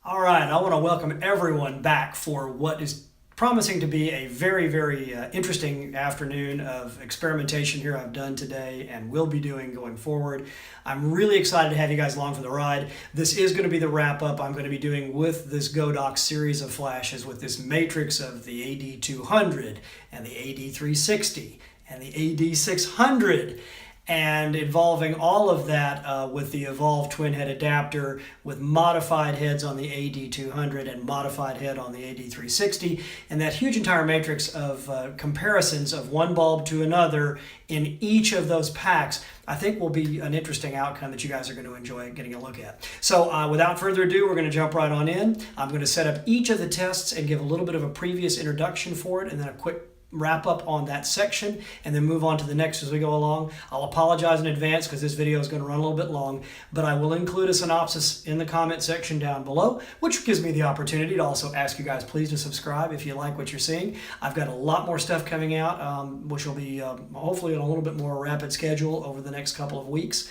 All right, I want to welcome everyone back for what is promising to be a very interesting afternoon of experimentation here I've done today and will be doing going forward. I'm really excited to have you guys along for the ride. This is going to be the wrap up I'm going to be doing with this Godox series of flashes with this matrix of the AD200 and the AD360 and the AD600. And involving all of that with the evolved twin head adapter with modified heads on the AD200 and modified head on the AD360, and that huge entire matrix of comparisons of one bulb to another in each of those packs, I think will be an interesting outcome that you guys are going to enjoy getting a look at. So without further ado, we're going to jump right on in. I'm going to set up each of the tests and give a little bit of a previous introduction for it and then a quick wrap up on that section and then move on to the next as we go along. I'll apologize in advance because this video is going to run a little bit long, but I will include a synopsis in the comment section down below, which gives me the opportunity to also ask you guys please to subscribe if you like what you're seeing. I've got a lot more stuff coming out, which will be hopefully on a little bit more rapid schedule over the next couple of weeks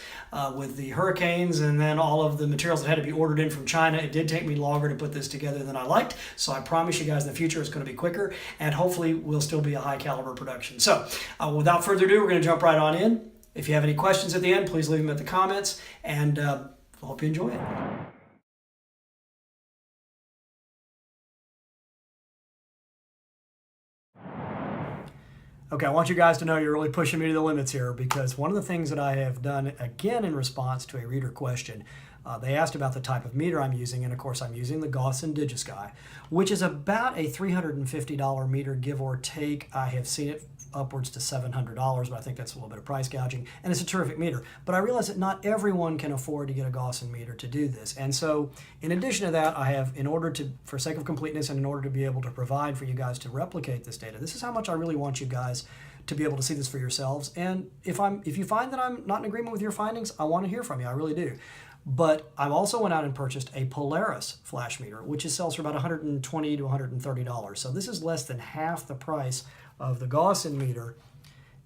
with the hurricanes and then all of the materials that had to be ordered in from China. It did take me longer to put this together than I liked, so I promise you guys in the future it's going to be quicker and hopefully we'll still be a high caliber production. So without further ado, we're going to jump right on in. If you have any questions at the end, please leave them in the comments, and I hope you enjoy it. Okay, I want you guys to know you're really pushing me to the limits here because one of the things that I have done, again in response to a reader question, they asked about the type of meter I'm using, and of course I'm using the Gossen DigiSky, which is about a $350 meter, give or take. I have seen it upwards to $700, but I think that's a little bit of price gouging, and it's a terrific meter. But I realize that not everyone can afford to get a Gossen meter to do this, and so in addition to that, I have, in order to, for sake of completeness and in order to be able to provide for you guys to replicate this data, this is how much I really want you guys to be able to see this for yourselves. And if you find that I'm not in agreement with your findings, I want to hear from you. I really do. But I also went out and purchased a Polaris flash meter, which sells for about $120 to $130. So this is less than half the price of the Gossen meter.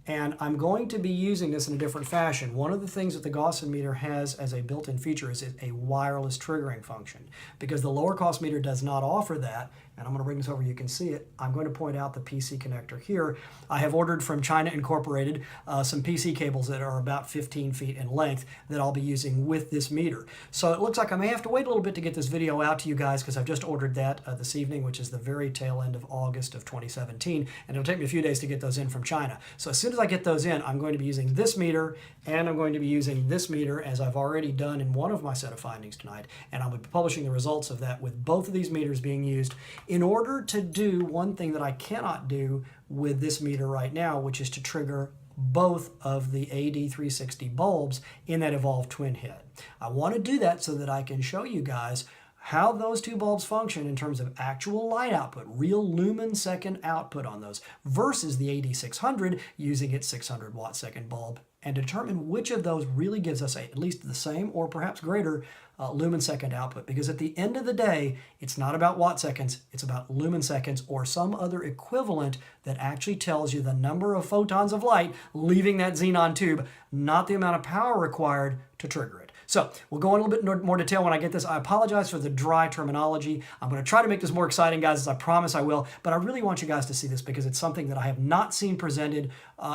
And I'm going to be using this in a different fashion. One of the things that the Gossen meter has as a built-in feature is a wireless triggering function. Because the lower cost meter does not offer that, and I'm going to bring this over, you can see it. I'm going to point out the PC connector here. I have ordered from China Incorporated some PC cables that are about 15 feet in length that I'll be using with this meter. So it looks like I may have to wait a little bit to get this video out to you guys because I've just ordered that this evening, which is the very tail end of August of 2017, and it'll take me a few days to get those in from China. So as soon as I get those in, I'm going to be using this meter, and I'm going to be using this meter as I've already done in one of my set of findings tonight, and I'll be publishing the results of that with both of these meters being used in order to do one thing that I cannot do with this meter right now, which is to trigger both of the AD360 bulbs in that evolved twin head. I want to do that so that I can show you guys how those two bulbs function in terms of actual light output, real lumen second output on those, versus the AD600 using its 600 watt second bulb, and determine which of those really gives us at least the same or perhaps greater lumen second output. Because at the end of the day, it's not about watt seconds, it's about lumen seconds or some other equivalent that actually tells you the number of photons of light leaving that xenon tube, not the amount of power required to trigger it. So we'll go in a little bit more detail when I get this. I apologize for the dry terminology. I'm going to try to make this more exciting, guys, as I promise I will. But I really want you guys to see this because it's something that I have not seen presented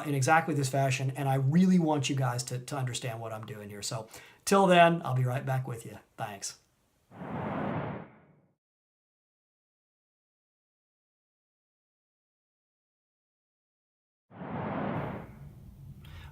in exactly this fashion. And I really want you guys to understand what I'm doing here. So till then, I'll be right back with you. Thanks.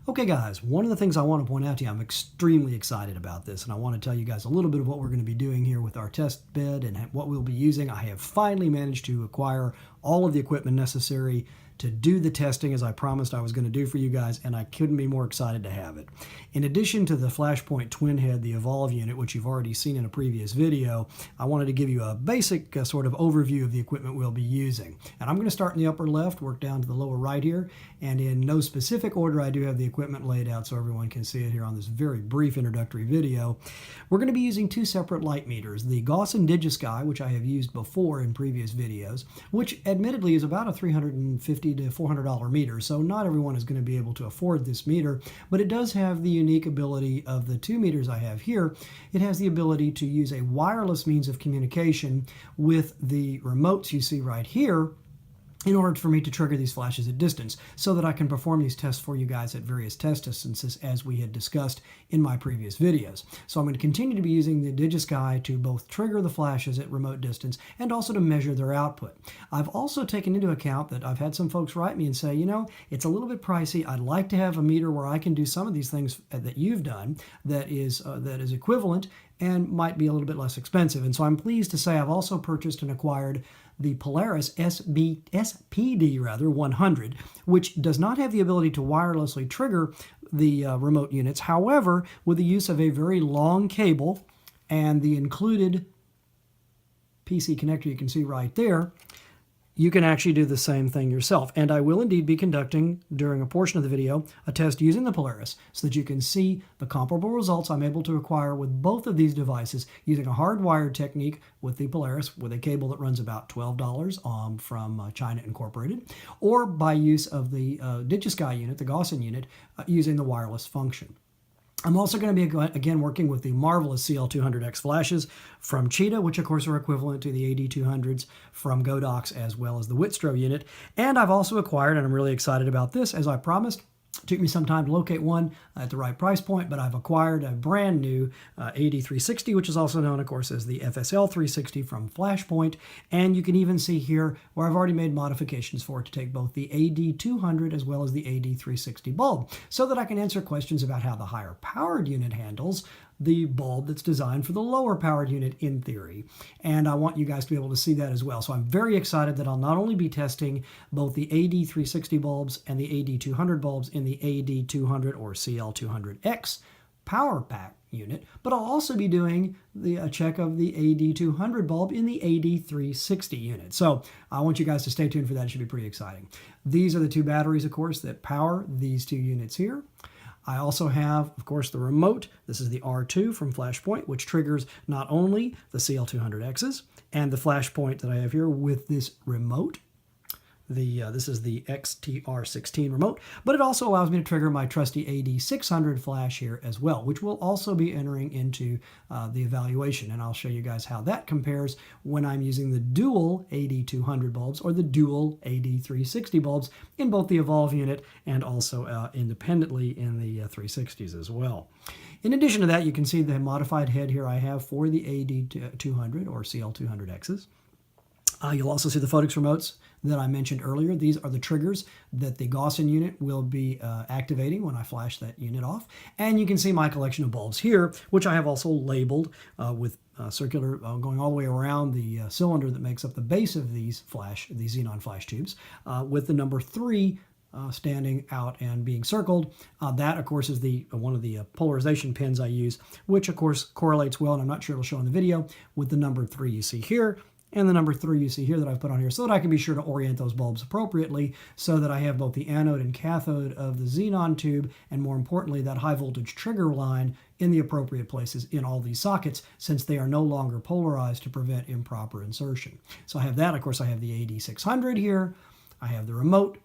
Okay guys, one of the things I want to point out to you, I'm extremely excited about this, and I want to tell you guys a little bit of what we're going to be doing here with our test bed and what we'll be using. I have finally managed to acquire all of the equipment necessary to do the testing as I promised I was going to do for you guys, and I couldn't be more excited to have it. In addition to the Flashpoint Twin Head, the Evolve unit, which you've already seen in a previous video, I wanted to give you a basic sort of overview of the equipment we'll be using. And I'm going to start in the upper left, work down to the lower right here, and in no specific order I do have the equipment laid out so everyone can see it here on this very brief introductory video. We're going to be using two separate light meters, the Gossen DigiSky, which I have used before in previous videos, which admittedly is about a $350 to $400 meter, so not everyone is going to be able to afford this meter, but it does have the unique ability of the 2 meters I have here. It has the ability to use a wireless means of communication with the remotes you see right here in order for me to trigger these flashes at distance so that I can perform these tests for you guys at various test distances as we had discussed in my previous videos. So I'm going to continue to be using the DigiSky to both trigger the flashes at remote distance and also to measure their output. I've also taken into account that I've had some folks write me and say, you know, it's a little bit pricey. I'd like to have a meter where I can do some of these things that you've done that is equivalent and might be a little bit less expensive. And so I'm pleased to say I've also purchased and acquired the Polaris SPD 100, which does not have the ability to wirelessly trigger the remote units. However, with the use of a very long cable and the included PC connector you can see right there, you can actually do the same thing yourself. And I will indeed be conducting, during a portion of the video, a test using the Polaris so that you can see the comparable results I'm able to acquire with both of these devices using a hardwired technique with the Polaris with a cable that runs about $12 from China Incorporated, or by use of the DigiSky unit, the Gossen unit, using the wireless function. I'm also going to be, again, working with the marvelous CL200X flashes from Cheetah, which of course are equivalent to the AD200s from Godox, as well as the Whitstro unit. And I've also acquired, and I'm really excited about this, as I promised, it took me some time to locate one at the right price point, but I've acquired a brand new AD360, which is also known, of course, as the FSL 360 from Flashpoint. And you can even see here where I've already made modifications for it to take both the AD200 as well as the AD360 bulb, so that I can answer questions about how the higher powered unit handles the bulb that's designed for the lower powered unit in theory. And I want you guys to be able to see that as well. So I'm very excited that I'll not only be testing both the AD360 bulbs and the AD200 bulbs in the AD200 or CL200X power pack unit, but I'll also be doing a check of the AD200 bulb in the AD360 unit. So I want you guys to stay tuned for that. It should be pretty exciting. These are the 2 batteries, of course, that power these 2 units here. I also have, of course, the remote. This is the R2 from Flashpoint, which triggers not only the CL200Xs and the Flashpoint that I have here with this remote. This is the XTR16 remote, but it also allows me to trigger my trusty AD600 flash here as well, which will also be entering into the evaluation, and I'll show you guys how that compares when I'm using the dual AD200 bulbs or the dual AD360 bulbs in both the Evolve unit and also independently in the 360s as well. In addition to that, you can see the modified head here I have for the AD200 or CL200Xs. You'll also see the Photix remotes that I mentioned earlier. These are the triggers that the Gossen unit will be activating when I flash that unit off. And you can see my collection of bulbs here, which I have also labeled with circular going all the way around the cylinder that makes up the base of these xenon flash tubes with the number 3 standing out and being circled. That, of course, is one of the polarization pins I use, which, of course, correlates well, and I'm not sure it'll show in the video, with the number 3 you see here and the number 3 you see here that I've put on here, so that I can be sure to orient those bulbs appropriately so that I have both the anode and cathode of the xenon tube, and more importantly, that high voltage trigger line in the appropriate places in all these sockets, since they are no longer polarized to prevent improper insertion. So I have that. Of course, I have the AD600 here. I have the remote,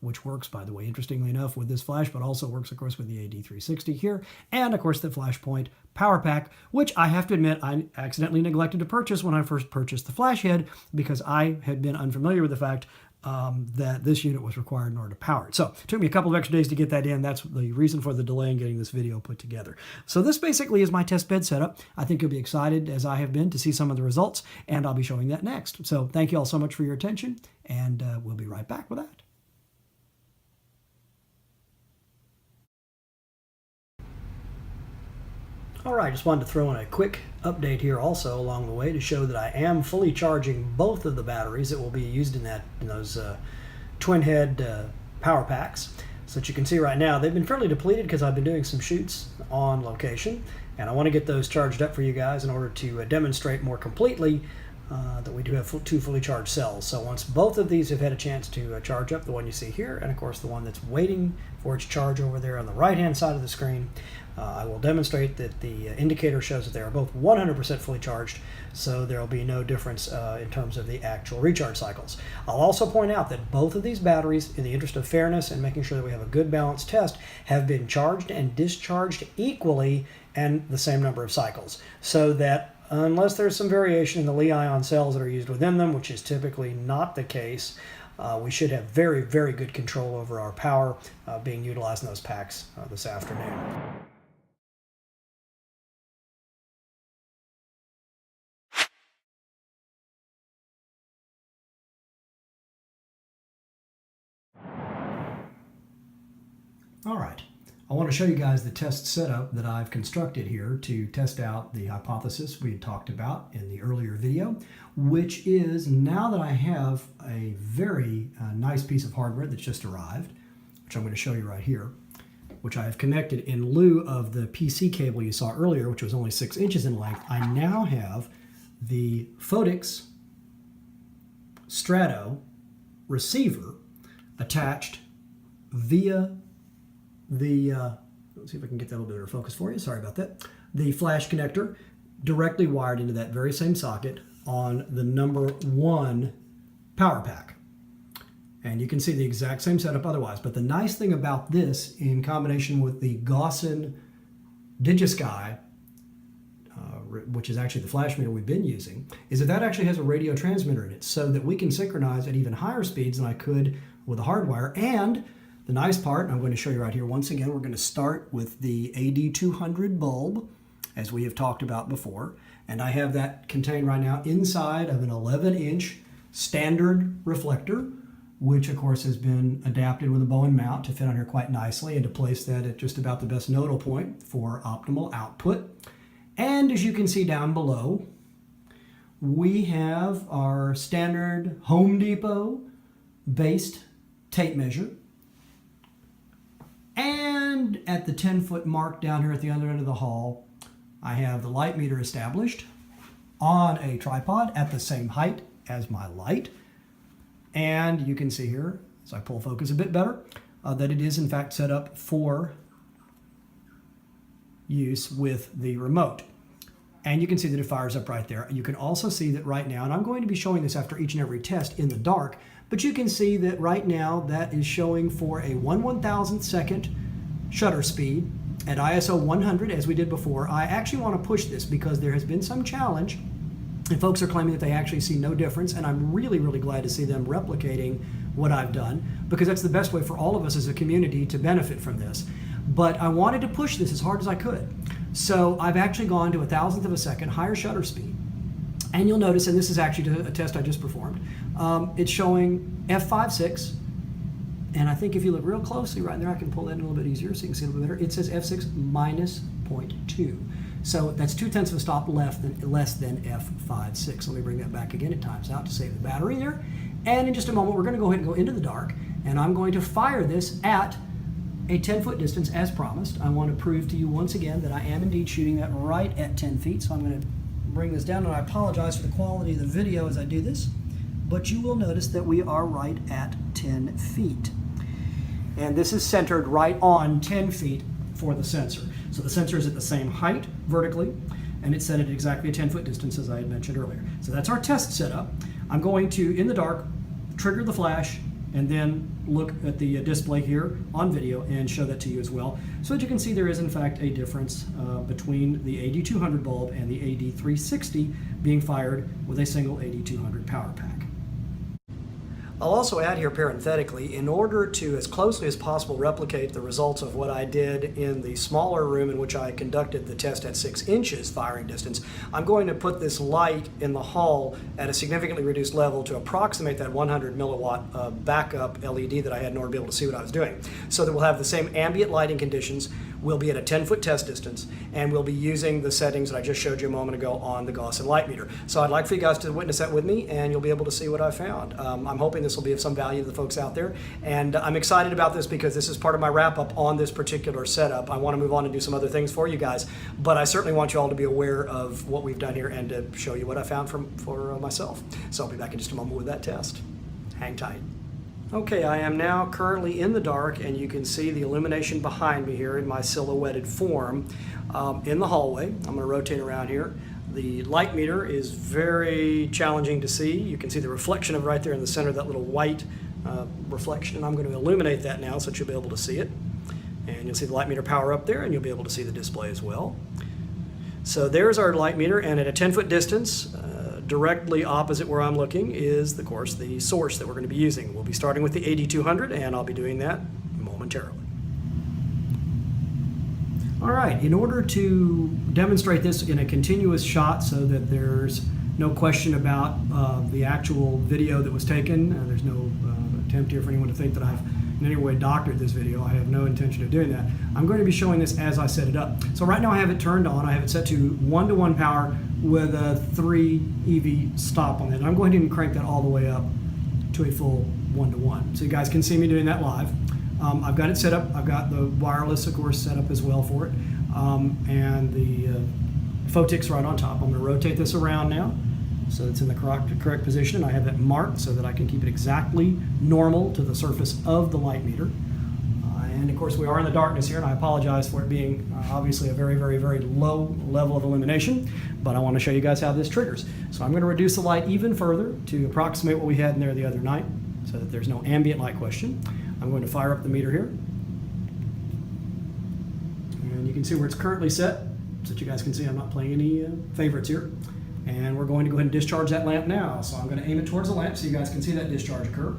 which works, by the way, interestingly enough, with this flash, but also works, of course, with the AD360 here. And, of course, the Flashpoint power pack, which I have to admit I accidentally neglected to purchase when I first purchased the flash head, because I had been unfamiliar with the fact that this unit was required in order to power it. So it took me a couple of extra days to get that in. That's the reason for the delay in getting this video put together. So this basically is my test bed setup. I think you'll be excited, as I have been, to see some of the results, and I'll be showing that next. So thank you all so much for your attention, and we'll be right back with that. All right, just wanted to throw in a quick update here also along the way to show that I am fully charging both of the batteries that will be used in those twin head power packs. So that you can see right now, they've been fairly depleted because I've been doing some shoots on location, and I want to get those charged up for you guys in order to demonstrate more completely that we do have two fully charged cells. So once both of these have had a chance to charge up, the one you see here, and of course the one that's waiting for its charge over there on the right-hand side of the screen, I will demonstrate that the indicator shows that they are both 100% fully charged, so there will be no difference in terms of the actual recharge cycles. I'll also point out that both of these batteries, in the interest of fairness and making sure that we have a good balanced test, have been charged and discharged equally and the same number of cycles, so that unless there's some variation in the Li-ion cells that are used within them, which is typically not the case, we should have very, very good control over our power being utilized in those packs this afternoon. All right, I want to show you guys the test setup that I've constructed here to test out the hypothesis we had talked about in the earlier video, which is now that I have a very nice piece of hardware that's just arrived, which I'm going to show you right here, which I have connected in lieu of the PC cable you saw earlier, which was only 6 inches in length. I now have the Godox Strato receiver attached via let's see if I can get that a little bit better focus for you. Sorry about that. The flash connector directly wired into that very same socket on the number 1 power pack. And you can see the exact same setup otherwise. But the nice thing about this, in combination with the Gossen DigiSky, which is actually the flash meter we've been using, is that that actually has a radio transmitter in it, so that we can synchronize at even higher speeds than I could with a hardwire. And the nice part, and I'm going to show you right here, once again, we're going to start with the AD200 bulb, as we have talked about before. And I have that contained right now inside of an 11-inch standard reflector, which of course has been adapted with a bow and mount to fit on here quite nicely and to place that at just about the best nodal point for optimal output. And as you can see down below, we have our standard Home Depot based tape measure. And at the 10-foot mark down here at the other end of the hall, I have the light meter established on a tripod at the same height as my light. And you can see here, as I pull focus a bit better, that it is in fact set up for use with the remote. And you can see that it fires up right there. You can also see that right now, and I'm going to be showing this after each and every test in the dark, but you can see that right now that is showing for a 1/1000th second shutter speed at ISO 100 as we did before. I actually want to push this because there has been some challenge and folks are claiming that they actually see no difference, and I'm really, really glad to see them replicating what I've done, because that's the best way for all of us as a community to benefit from this. But I wanted to push this as hard as I could. So I've actually gone to 1/1000th of a second higher shutter speed. And you'll notice, and this is actually a test I just performed, it's showing f5.6, and I think if you look real closely right there, I can pull that in a little bit easier so you can see a little bit better. It says f6 minus 0.2. So that's 0.2 of a stop less than f5.6. Let me bring that back again. It times out to save the battery there. And in just a moment, we're going to go ahead and go into the dark, and I'm going to fire this at a 10-foot distance as promised. I want to prove to you once again that I am indeed shooting that right at 10 feet. So I'm going to bring this down, and I apologize for the quality of the video as I do this, but you will notice that we are right at 10 feet. And this is centered right on 10 feet for the sensor. So the sensor is at the same height vertically, and it's set at exactly a 10-foot distance as I had mentioned earlier. So that's our test setup. I'm going to, in the dark, trigger the flash, and then look at the display here on video and show that to you as well. So as you can see, there is in fact a difference between the AD200 bulb and the AD360 being fired with a single AD200 power pack. I'll also add here parenthetically, in order to as closely as possible replicate the results of what I did in the smaller room in which I conducted the test at 6 inches firing distance, I'm going to put this light in the hall at a significantly reduced level to approximate that 100 milliwatt backup LED that I had in order to be able to see what I was doing. So that we'll have the same ambient lighting conditions We'll be at a 10-foot test distance, and we'll be using the settings that I just showed you a moment ago on the Gossen light meter. So I'd like for you guys to witness that with me, and you'll be able to see what I found. I'm hoping this will be of some value to the folks out there, and I'm excited about this because this is part of my wrap-up on this particular setup. I want to move on and do some other things for you guys, but I certainly want you all to be aware of what we've done here and to show you what I found for myself. So I'll be back in just a moment with that test. Hang tight. Okay, I am now currently in the dark, and you can see the illumination behind me here in my silhouetted form in the hallway. I'm going to rotate around here. The light meter is very challenging to see. You can see the reflection of right there in the center, that little white reflection, and I'm going to illuminate that now so that you'll be able to see it. And you'll see the light meter power up there, and you'll be able to see the display as well. So there's our light meter, and at a 10-foot distance, directly opposite where I'm looking is, of course, the source that we're going to be using. We'll be starting with the AD200, and I'll be doing that momentarily. All right, in order to demonstrate this in a continuous shot so that there's no question about the actual video that was taken, there's no attempt here for anyone to think that I've in any way doctored this video. I have no intention of doing that. I'm going to be showing this as I set it up. So right now I have it turned on. I have it set to 1-to-1 power with a 3 EV stop on it. And I'm going to crank that all the way up to a full 1-to-1. So you guys can see me doing that live. I've got it set up. I've got the wireless, of course, set up as well for it. And the photics right on top. I'm going to rotate this around now so it's in the correct position, and I have that marked so that I can keep it exactly normal to the surface of the light meter. And of course we are in the darkness here, and I apologize for it being obviously a very, very, very low level of illumination, but I want to show you guys how this triggers. So I'm going to reduce the light even further to approximate what we had in there the other night so that there's no ambient light question. I'm going to fire up the meter here. And you can see where it's currently set so that you guys can see I'm not playing any favorites here. And we're going to go ahead and discharge that lamp now. So I'm going to aim it towards the lamp so you guys can see that discharge occur.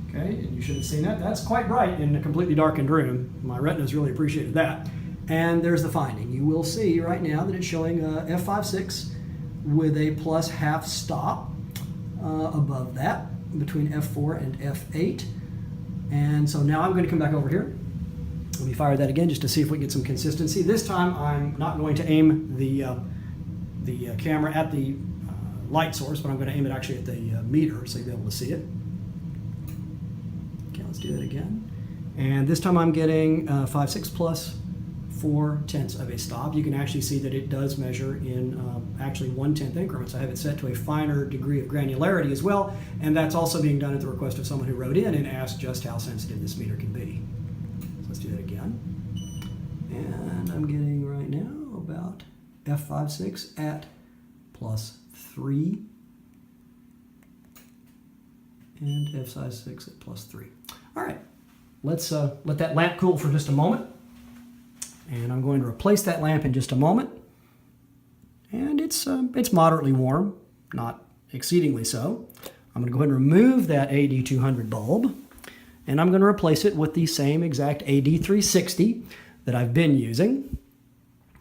Okay, and you should have seen that. That's quite bright in a completely darkened room. My retinas really appreciated that. And there's the finding. You will see right now that it's showing F5.6 with a plus half stop above that between F4 and F8. And so now I'm going to come back over here. Let me fire that again just to see if we get some consistency. This time I'm not going to aim the camera at the light source, but I'm going to aim it actually at the meter so you'll be able to see it. Okay, let's do that again. And this time I'm getting 5.6 plus 4/10 of a stop. You can actually see that it does measure in actually 1/10 increments. I have it set to a finer degree of granularity as well, and that's also being done at the request of someone who wrote in and asked just how sensitive this meter can be. So let's do that again. And I'm getting right now about F5.6 at plus 3 and F5.6 at plus 3. All right, let's let that lamp cool for just a moment. And I'm going to replace that lamp in just a moment. And it's moderately warm, not exceedingly so. I'm going to go ahead and remove that AD200 bulb, and I'm going to replace it with the same exact AD360 that I've been using.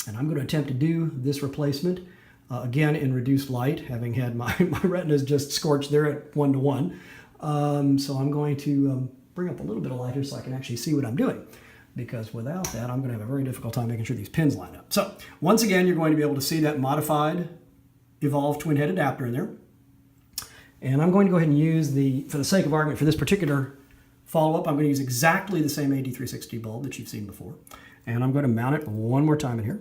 And I'm going to attempt to do this replacement again in reduced light, having had my retinas just scorched there at 1-to-1. So I'm going to bring up a little bit of light here so I can actually see what I'm doing, because without that I'm going to have a very difficult time making sure these pins line up. So once again, you're going to be able to see that modified evolved twin head adapter in there. And I'm going to go ahead and use for the sake of argument, for this particular follow-up, I'm going to use exactly the same AD360 bulb that you've seen before. And I'm going to mount it one more time in here.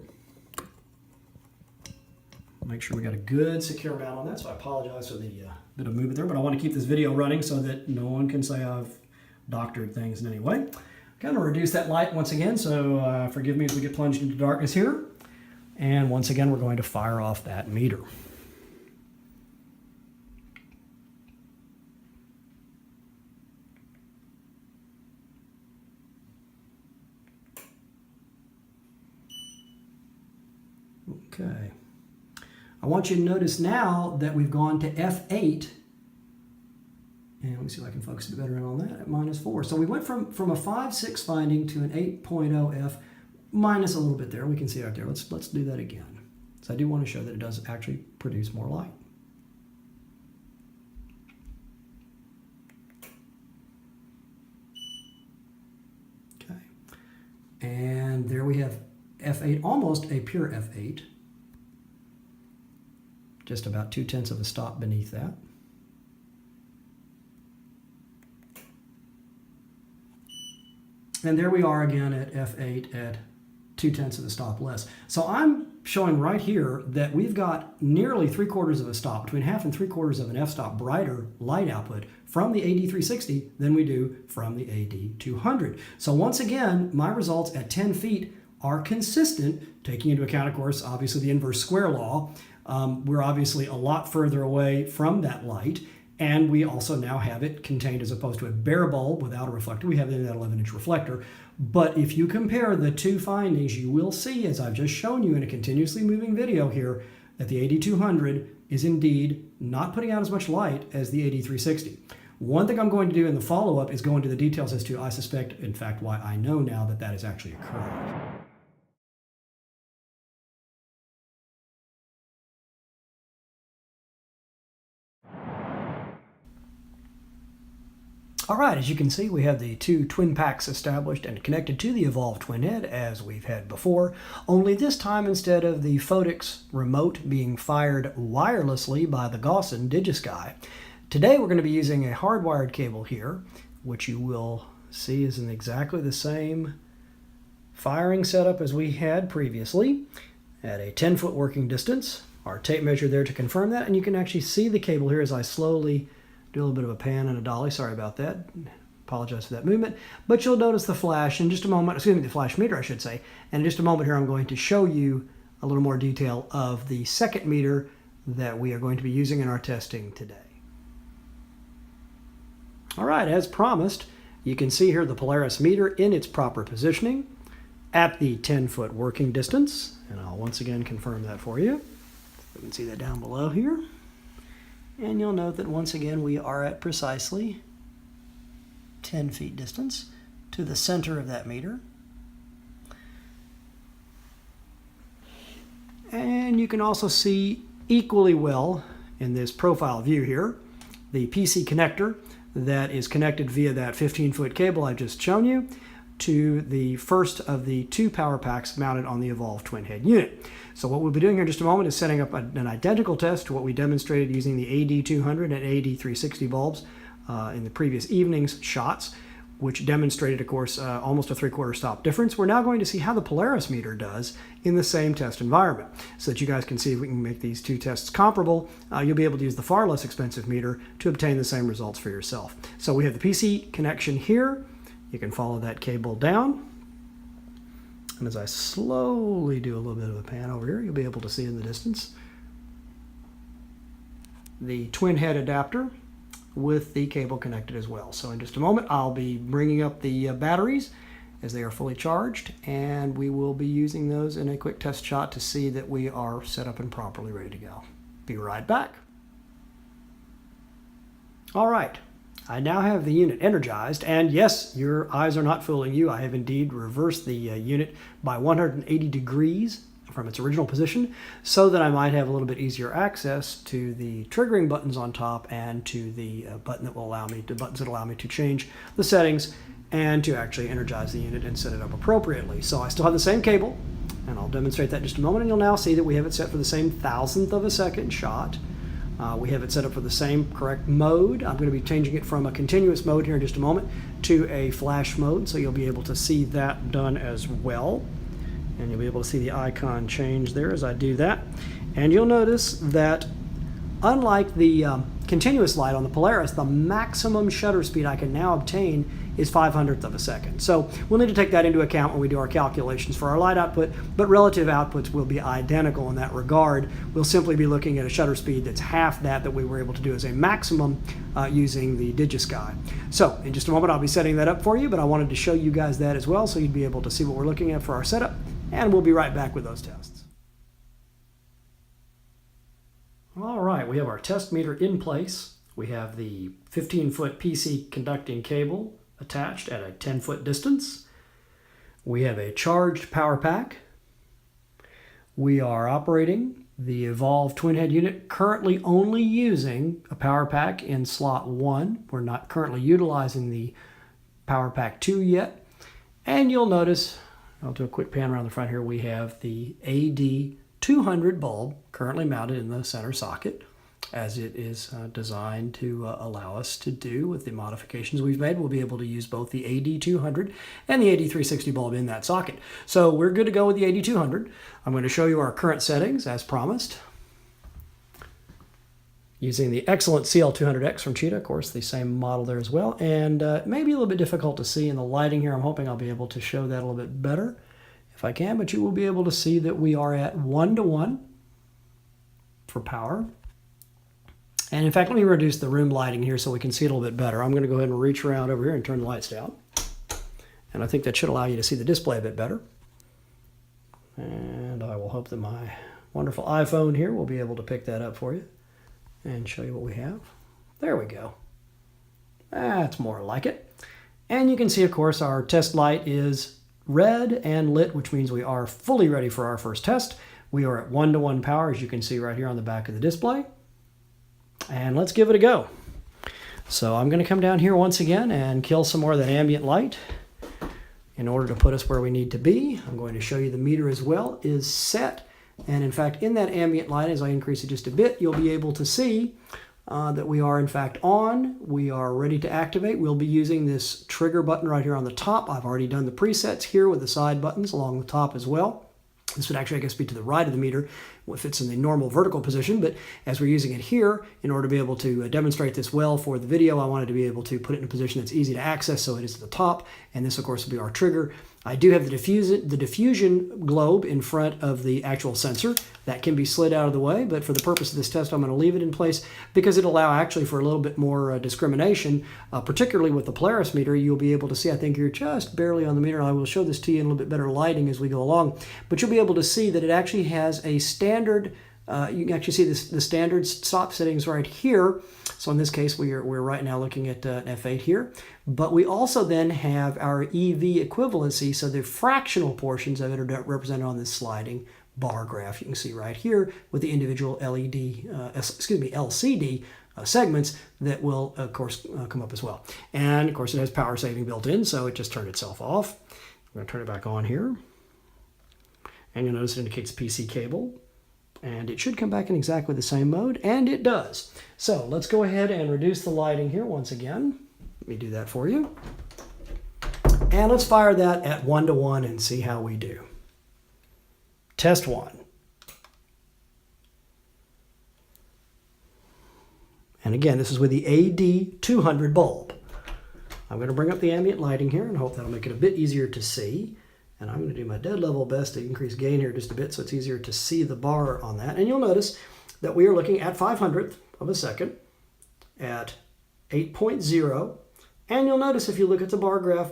Make sure we got a good secure mount on that, so I apologize for the bit of movement there, but I want to keep this video running so that no one can say I've doctored things in any way. I'm going to reduce that light once again, so forgive me as we get plunged into darkness here. And once again, we're going to fire off that meter. Okay. I want you to notice now that we've gone to F8. And let me see if I can focus a bit better in on that at -4. So we went from a 5.6 finding to an 8.0 F minus a little bit there. We can see right there. Let's do that again. So I do want to show that it does actually produce more light. Okay. And there we have F8, almost a pure F8. Just about 2/10 of a stop beneath that. And there we are again at F8 at 2/10 of a stop less. So I'm showing right here that we've got nearly 3/4 of a stop, between 1/2 and 3/4 of an f-stop brighter light output from the AD360 than we do from the AD200. So once again, my results at 10 feet are consistent, taking into account, of course, obviously the inverse square law. We're obviously a lot further away from that light, and we also now have it contained, as opposed to a bare bulb without a reflector, we have it in that 11-inch reflector. But if you compare the two findings, you will see, as I've just shown you in a continuously moving video here, that the AD200 is indeed not putting out as much light as the AD360. One thing I'm going to do in the follow-up is go into the details as to, I suspect, in fact, why I know now that that is actually occurring. All right, as you can see, we have the two twin packs established and connected to the Evolve twin head as we've had before, only this time instead of the Photix remote being fired wirelessly by the Gossen DigiSky. Today we're going to be using a hardwired cable here, which you will see is in exactly the same firing setup as we had previously at a 10-foot working distance. Our tape measure there to confirm that, and you can actually see the cable here as I slowly do a little bit of a pan and a dolly. Sorry about that. Apologize for that movement. But you'll notice the flash in just a moment, excuse me, the flash meter, I should say. And in just a moment here, I'm going to show you a little more detail of the second meter that we are going to be using in our testing today. All right, as promised, you can see here the Polaris meter in its proper positioning at the 10-foot working distance. And I'll once again confirm that for you. You can see that down below here. And you'll note that once again we are at precisely 10 feet distance to the center of that meter. And you can also see equally well in this profile view here the PC connector that is connected via that 15-foot cable I've just shown you to the first of the two power packs mounted on the Evolve twin head unit. So what we'll be doing here in just a moment is setting up an identical test to what we demonstrated using the AD200 and AD360 bulbs in the previous evening's shots, which demonstrated, of course, almost a 3/4 stop difference. We're now going to see how the Polaris meter does in the same test environment, so that you guys can see if we can make these two tests comparable. You'll be able to use the far less expensive meter to obtain the same results for yourself. So we have the PC connection here. You can follow that cable down. And as I slowly do a little bit of a pan over here, you'll be able to see in the distance the twin head adapter with the cable connected as well. So in just a moment, I'll be bringing up the batteries as they are fully charged, and we will be using those in a quick test shot to see that we are set up and properly ready to go. Be right back. All right. I now have the unit energized, and yes, your eyes are not fooling you. I have indeed reversed the unit by 180 degrees from its original position so that I might have a little bit easier access to the triggering buttons on top and to the buttons that allow me to change the settings and to actually energize the unit and set it up appropriately. So I still have the same cable, and I'll demonstrate that in just a moment, and you'll now see that we have it set for the same 1,000th of a second shot. We have it set up for the same correct mode. I'm going to be changing it from a continuous mode here in just a moment to a flash mode, so you'll be able to see that done as well. And you'll be able to see the icon change there as I do that. And you'll notice that unlike the continuous light on the Polaris, the maximum shutter speed I can now obtain is 5/100th of a second. So we'll need to take that into account when we do our calculations for our light output, but relative outputs will be identical in that regard. We'll simply be looking at a shutter speed that's half that we were able to do as a maximum using the DigiSky. So in just a moment I'll be setting that up for you, but I wanted to show you guys that as well so you'd be able to see what we're looking at for our setup, and we'll be right back with those tests. All right, we have our test meter in place. We have the 15-foot PC conducting cable attached at a 10-foot distance. We have a charged power pack. We are operating the Evolve twin head unit, currently only using a power pack in slot 1. We're not currently utilizing the power pack 2 yet. And you'll notice, I'll do a quick pan around the front here. We have the AD200 bulb currently mounted in the center socket, as it is designed to allow us to do with the modifications we've made. We'll be able to use both the AD200 and the AD360 bulb in that socket. So we're good to go with the AD200. I'm going to show you our current settings as promised. Using the excellent CL200X from Cheetah, of course, the same model there as well. And it may be a little bit difficult to see in the lighting here. I'm hoping I'll be able to show that a little bit better if I can, but you will be able to see that we are at 1:1 for power. And in fact, let me reduce the room lighting here so we can see it a little bit better. I'm going to go ahead and reach around over here and turn the lights down. And I think that should allow you to see the display a bit better. And I will hope that my wonderful iPhone here will be able to pick that up for you and show you what we have. There we go. That's more like it. And you can see, of course, our test light is red and lit, which means we are fully ready for our first test. We are at 1:1 power, as you can see right here on the back of the display. And let's give it a go. So I'm going to come down here once again and kill some more of that ambient light in order to put us where we need to be. I'm going to show you the meter as well is set. And in fact, in that ambient light, as I increase it just a bit, you'll be able to see that we are in fact on. We are ready to activate. We'll be using this trigger button right here on the top. I've already done the presets here with the side buttons along the top as well. This would actually, I guess, be to the right of the meter if it's in the normal vertical position, but as we're using it here, in order to be able to demonstrate this well for the video, I wanted to be able to put it in a position that's easy to access, so it is at the top, and this, of course, will be our trigger. I do have the diffusion globe in front of the actual sensor. That can be slid out of the way, but for the purpose of this test, I'm going to leave it in place because it'll allow actually for a little bit more discrimination, particularly with the Polaris meter. You'll be able to see, I think you're just barely on the meter. I will show this to you in a little bit better lighting as we go along, but you'll be able to see that it actually has a standard, you can actually see the standard stop settings right here. So in this case, we're right now looking at an F8 here, but we also then have our EV equivalency, so the fractional portions of it are represented on this sliding bar graph. You can see right here with the individual LCD segments that will, of course, come up as well. And of course, it has power saving built in, so it just turned itself off. I'm going to turn it back on here, and you'll notice it indicates PC cable. And it should come back in exactly the same mode, and it does. So let's go ahead and reduce the lighting here once again. Let me do that for you. And let's fire that at 1:1 and see how we do. Test 1. And again, this is with the AD200 bulb. I'm going to bring up the ambient lighting here and hope that'll make it a bit easier to see. And I'm going to do my dead level best to increase gain here just a bit so it's easier to see the bar on that. And you'll notice that we are looking at 500th of a second at 8.0. And you'll notice if you look at the bar graph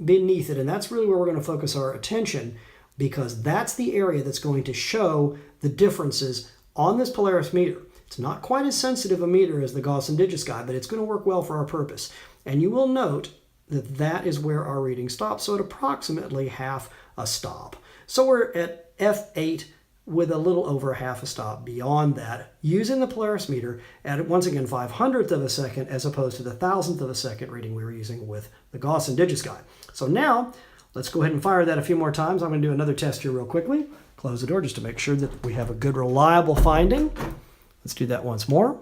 beneath it, and that's really where we're going to focus our attention, because that's the area that's going to show the differences on this Polaris meter. It's not quite as sensitive a meter as the Gossen DigiSky, but it's going to work well for our purpose. And you will note that is where our reading stops, so at approximately half a stop. So we're at F8 with a little over half a stop beyond that, using the Polaris meter at, once again, 500th of a second, as opposed to the 1000th of a second reading we were using with the Gossen DigiSky. So now, let's go ahead and fire that a few more times. I'm going to do another test here real quickly. Close the door just to make sure that we have a good, reliable finding. Let's do that once more.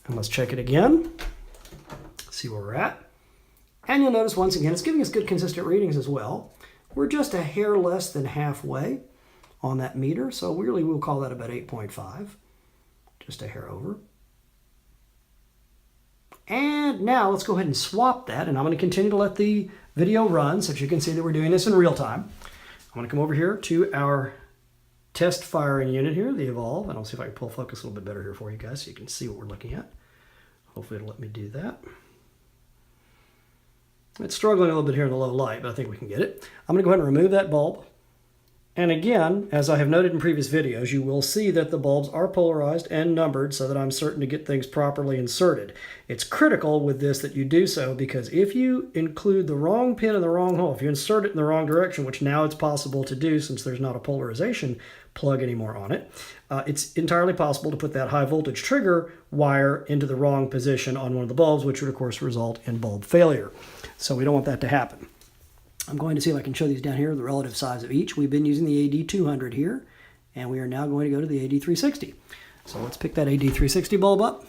And let's check it again. See where we're at. And you'll notice once again, it's giving us good consistent readings as well. We're just a hair less than halfway on that meter, so really we'll call that about 8.5, just a hair over. And now let's go ahead and swap that, and I'm going to continue to let the video run so that you can see that we're doing this in real time. I'm going to come over here to our test firing unit here, the Evolve, and I'll see if I can pull focus a little bit better here for you guys so you can see what we're looking at. Hopefully it'll let me do that. It's struggling a little bit here in the low light, but I think we can get it. I'm going to go ahead and remove that bulb. And again, as I have noted in previous videos, you will see that the bulbs are polarized and numbered so that I'm certain to get things properly inserted. It's critical with this that you do so, because if you include the wrong pin in the wrong hole, if you insert it in the wrong direction, which now it's possible to do since there's not a polarization plug anymore on it, it's entirely possible to put that high voltage trigger wire into the wrong position on one of the bulbs, which would of course result in bulb failure. So we don't want that to happen. I'm going to see if I can show these down here, the relative size of each. We've been using the AD200 here, and we are now going to go to the AD360. So let's pick that AD360 bulb up.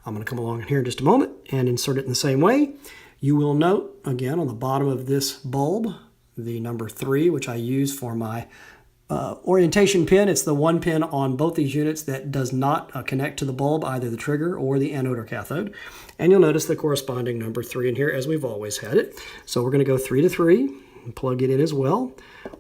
I'm going to come along here in just a moment and insert it in the same way. You will note, again, on the bottom of this bulb, the number 3, which I use for my orientation pin. It's the one pin on both these units that does not connect to the bulb, either the trigger or the anode or cathode. And you'll notice the corresponding number 3 in here, as we've always had it. So we're going to go 3 to 3 and plug it in as well.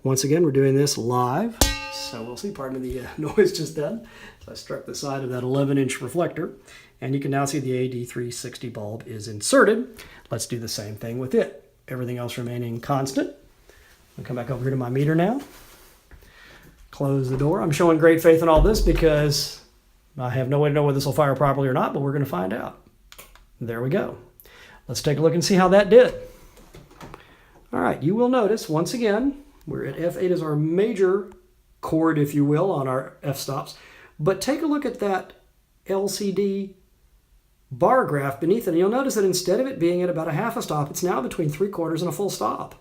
Once again, we're doing this live. So we'll see, pardon me, the noise just then. So I struck the side of that 11-inch reflector. And you can now see the AD360 bulb is inserted. Let's do the same thing with it. Everything else remaining constant. I'll come back over here to my meter now. Close the door. I'm showing great faith in all this because I have no way to know whether this will fire properly or not, but we're going to find out. There we go. Let's take a look and see how that did. All right, you will notice, once again, we're at F8 as our major chord, if you will, on our f-stops. But take a look at that LCD bar graph beneath it, and you'll notice that instead of it being at about a half a stop, it's now between 3/4 and a full stop.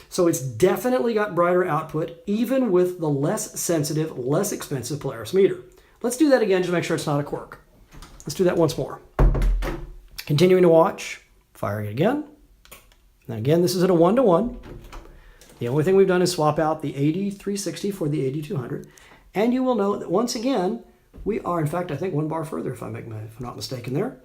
So it's definitely got brighter output, even with the less sensitive, less expensive Polaris meter. Let's do that again to make sure it's not a quirk. Let's do that once more. Continuing to watch, firing it again. And again, this is at a 1-to-1. The only thing we've done is swap out the AD360 for the AD200. And you will note that once again, we are, in fact, I think 1 bar further, if I'm not mistaken there.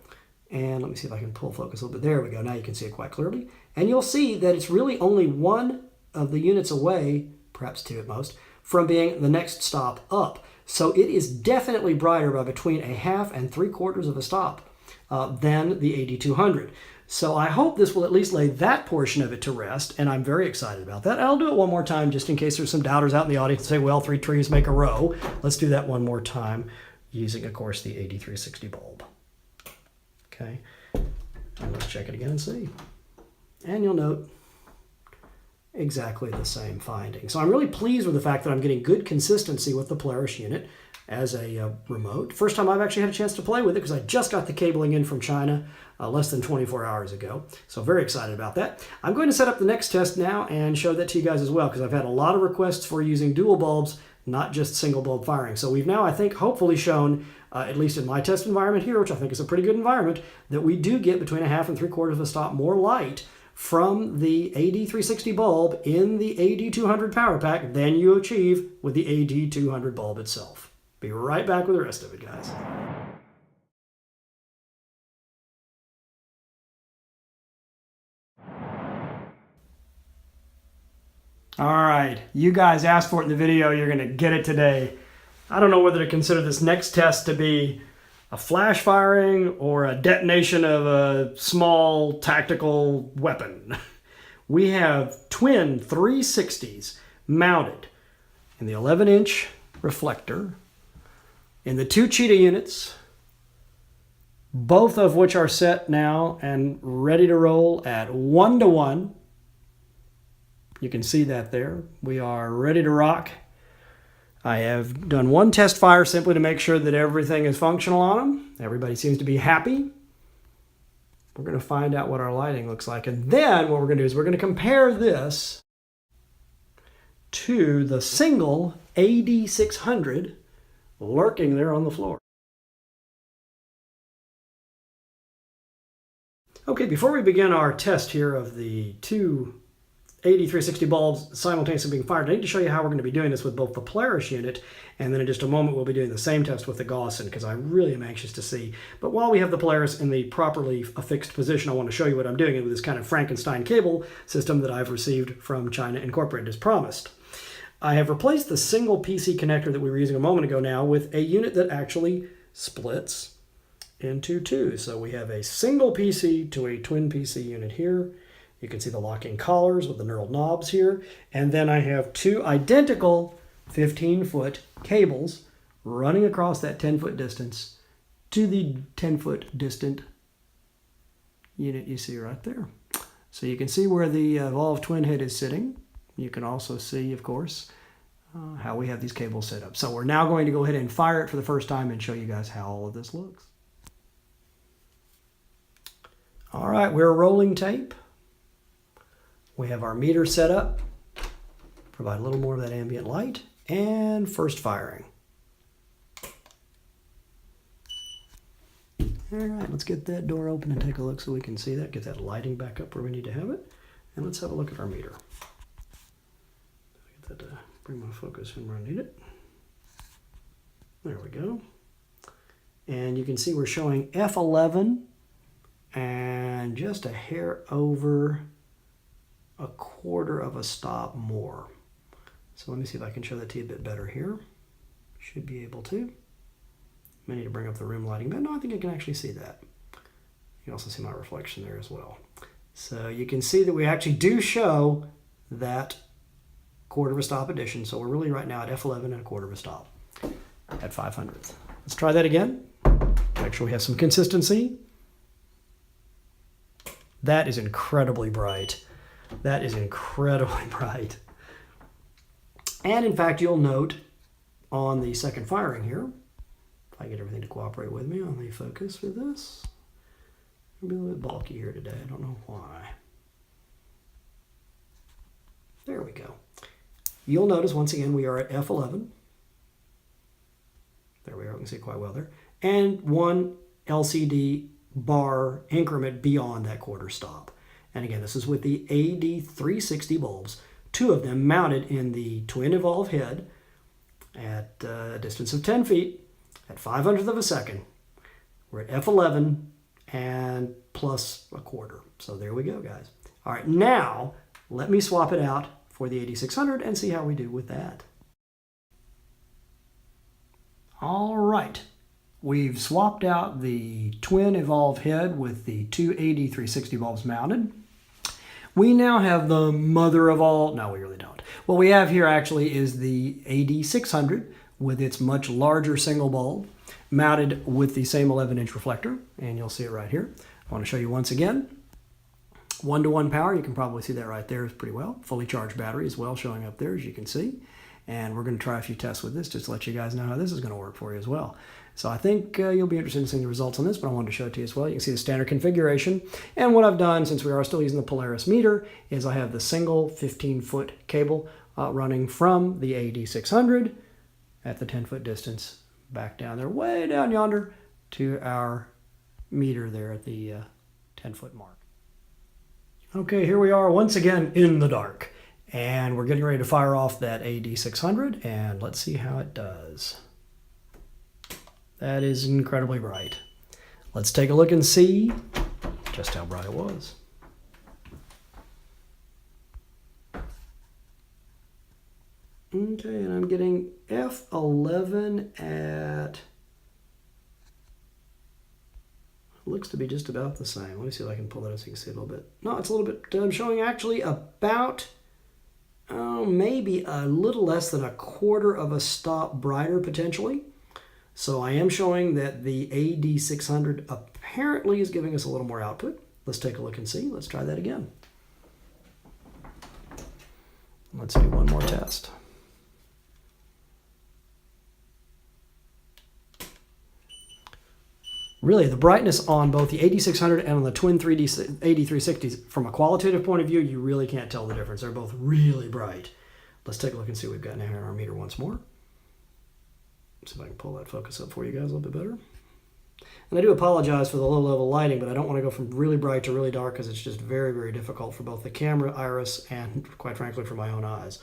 And let me see if I can pull focus a little bit. There we go. Now you can see it quite clearly. And you'll see that it's really only 1 of the units away, perhaps 2 at most, from being the next stop up. So it is definitely brighter by between a half and 3/4 of a stop than the AD200. So I hope this will at least lay that portion of it to rest, and I'm very excited about that. I'll do it one more time just in case there's some doubters out in the audience and say, well, 3 trees make a row. Let's do that one more time using, of course, the AD360 bulb. Okay, and let's check it again and see. And you'll note exactly the same finding. So I'm really pleased with the fact that I'm getting good consistency with the Polaris unit as a remote. First time I've actually had a chance to play with it because I just got the cabling in from China less than 24 hours ago. So very excited about that. I'm going to set up the next test now and show that to you guys as well because I've had a lot of requests for using dual bulbs, not just single bulb firing. So we've now, I think, hopefully shown, at least in my test environment here, which I think is a pretty good environment, that we do get between a half and 3/4 of a stop more light from the AD360 bulb in the AD200 power pack than you achieve with the AD200 bulb itself. Be right back with the rest of it, guys. All right, you guys asked for it in the video. You're going to get it today. I don't know whether to consider this next test to be a flash firing or a detonation of a small tactical weapon. We have twin 360s mounted in the 11-inch reflector in the 2 cheetah units, both of which are set now and ready to roll at 1-to-1. You can see that there. We are ready to rock. I have done 1 test fire simply to make sure that everything is functional on them. Everybody seems to be happy. We're going to find out what our lighting looks like. And then what we're going to do is we're going to compare this to the single AD600 lurking there on the floor. Okay, before we begin our test here of the 2 AD360 bulbs simultaneously being fired, I need to show you how we're going to be doing this with both the Polaris unit, and then in just a moment we'll be doing the same test with the Gossen, because I really am anxious to see. But while we have the Polaris in the properly affixed position, I want to show you what I'm doing with this kind of Frankenstein cable system that I've received from China Incorporated as promised. I have replaced the single PC connector that we were using a moment ago now with a unit that actually splits into 2. So we have a single PC to a twin PC unit here. You can see the locking collars with the knurled knobs here. And then I have 2 identical 15-foot cables running across that 10-foot distance to the 10-foot distant unit you see right there. So you can see where the Evolve twin head is sitting. You can also see, of course, how we have these cables set up. So we're now going to go ahead and fire it for the first time and show you guys how all of this looks. All right, we're rolling tape. We have our meter set up. Provide a little more of that ambient light. And first firing. All right, let's get that door open and take a look so we can see that. Get that lighting back up where we need to have it. And let's have a look at our meter. Get that to bring my focus in where I need it. There we go. And you can see we're showing F11 and just a hair over a quarter of a stop more. So let me see if I can show that to you a bit better here. Should be able to. May need to bring up the room lighting, but no, I think I can actually see that. You can also see my reflection there as well. So you can see that we actually do show that quarter of a stop addition. So we're really right now at F11 and a quarter of a stop at 500th. Let's try that again. Make sure we have some consistency. That is incredibly bright. That is incredibly bright. And in fact, you'll note on the second firing here, if I get everything to cooperate with me on the focus for this, it'll be a little bit bulky here today. I don't know why. There we go. You'll notice once again we are at F11. There we are. We can see quite well there. And one LCD bar increment beyond that quarter stop. And again, this is with the AD360 bulbs. Two of them mounted in the twin evolve head at a distance of 10 feet at 500th of a second. We're at F11 and plus a quarter. So there we go, guys. All right, now let me swap it out for the AD600 and see how we do with that. All right, we've swapped out the twin evolve head with the two AD360 bulbs mounted. We now have the mother of all, no, we really don't. What we have here actually is the AD600 with its much larger single bulb mounted with the same 11-inch reflector, and you'll see it right here. I want to show you once again. 1-to-1 power, you can probably see that right there pretty well. Fully charged battery as well showing up there as you can see. And we're going to try a few tests with this just to let you guys know how this is going to work for you as well. So I think you'll be interested in seeing the results on this, but I wanted to show it to you as well. You can see the standard configuration. And what I've done, since we are still using the Polaris meter, is I have the single 15-foot cable running from the AD600 at the 10-foot distance back down there, way down yonder, to our meter there at the 10-foot mark. Okay, here we are once again in the dark. And we're getting ready to fire off that AD600, and let's see how it does. That is incredibly bright. Let's take a look and see just how bright it was. Okay, and I'm getting F11 at, looks to be just about the same. Let me see if I can pull that up so you can see a little bit. No, it's a little bit, I'm showing actually about, maybe a little less than a quarter of a stop brighter potentially. So I am showing that the AD600 apparently is giving us a little more output. Let's take a look and see. Let's try that again. Let's do one more test. Really, the brightness on both the AD600 and on the twin AD360s, from a qualitative point of view, you really can't tell the difference. They're both really bright. Let's take a look and see what we've got now here on our meter once more. See if I can pull that focus up for you guys a little bit better. And I do apologize for the low level lighting, but I don't want to go from really bright to really dark because it's just very, very difficult for both the camera iris and, quite frankly, for my own eyes.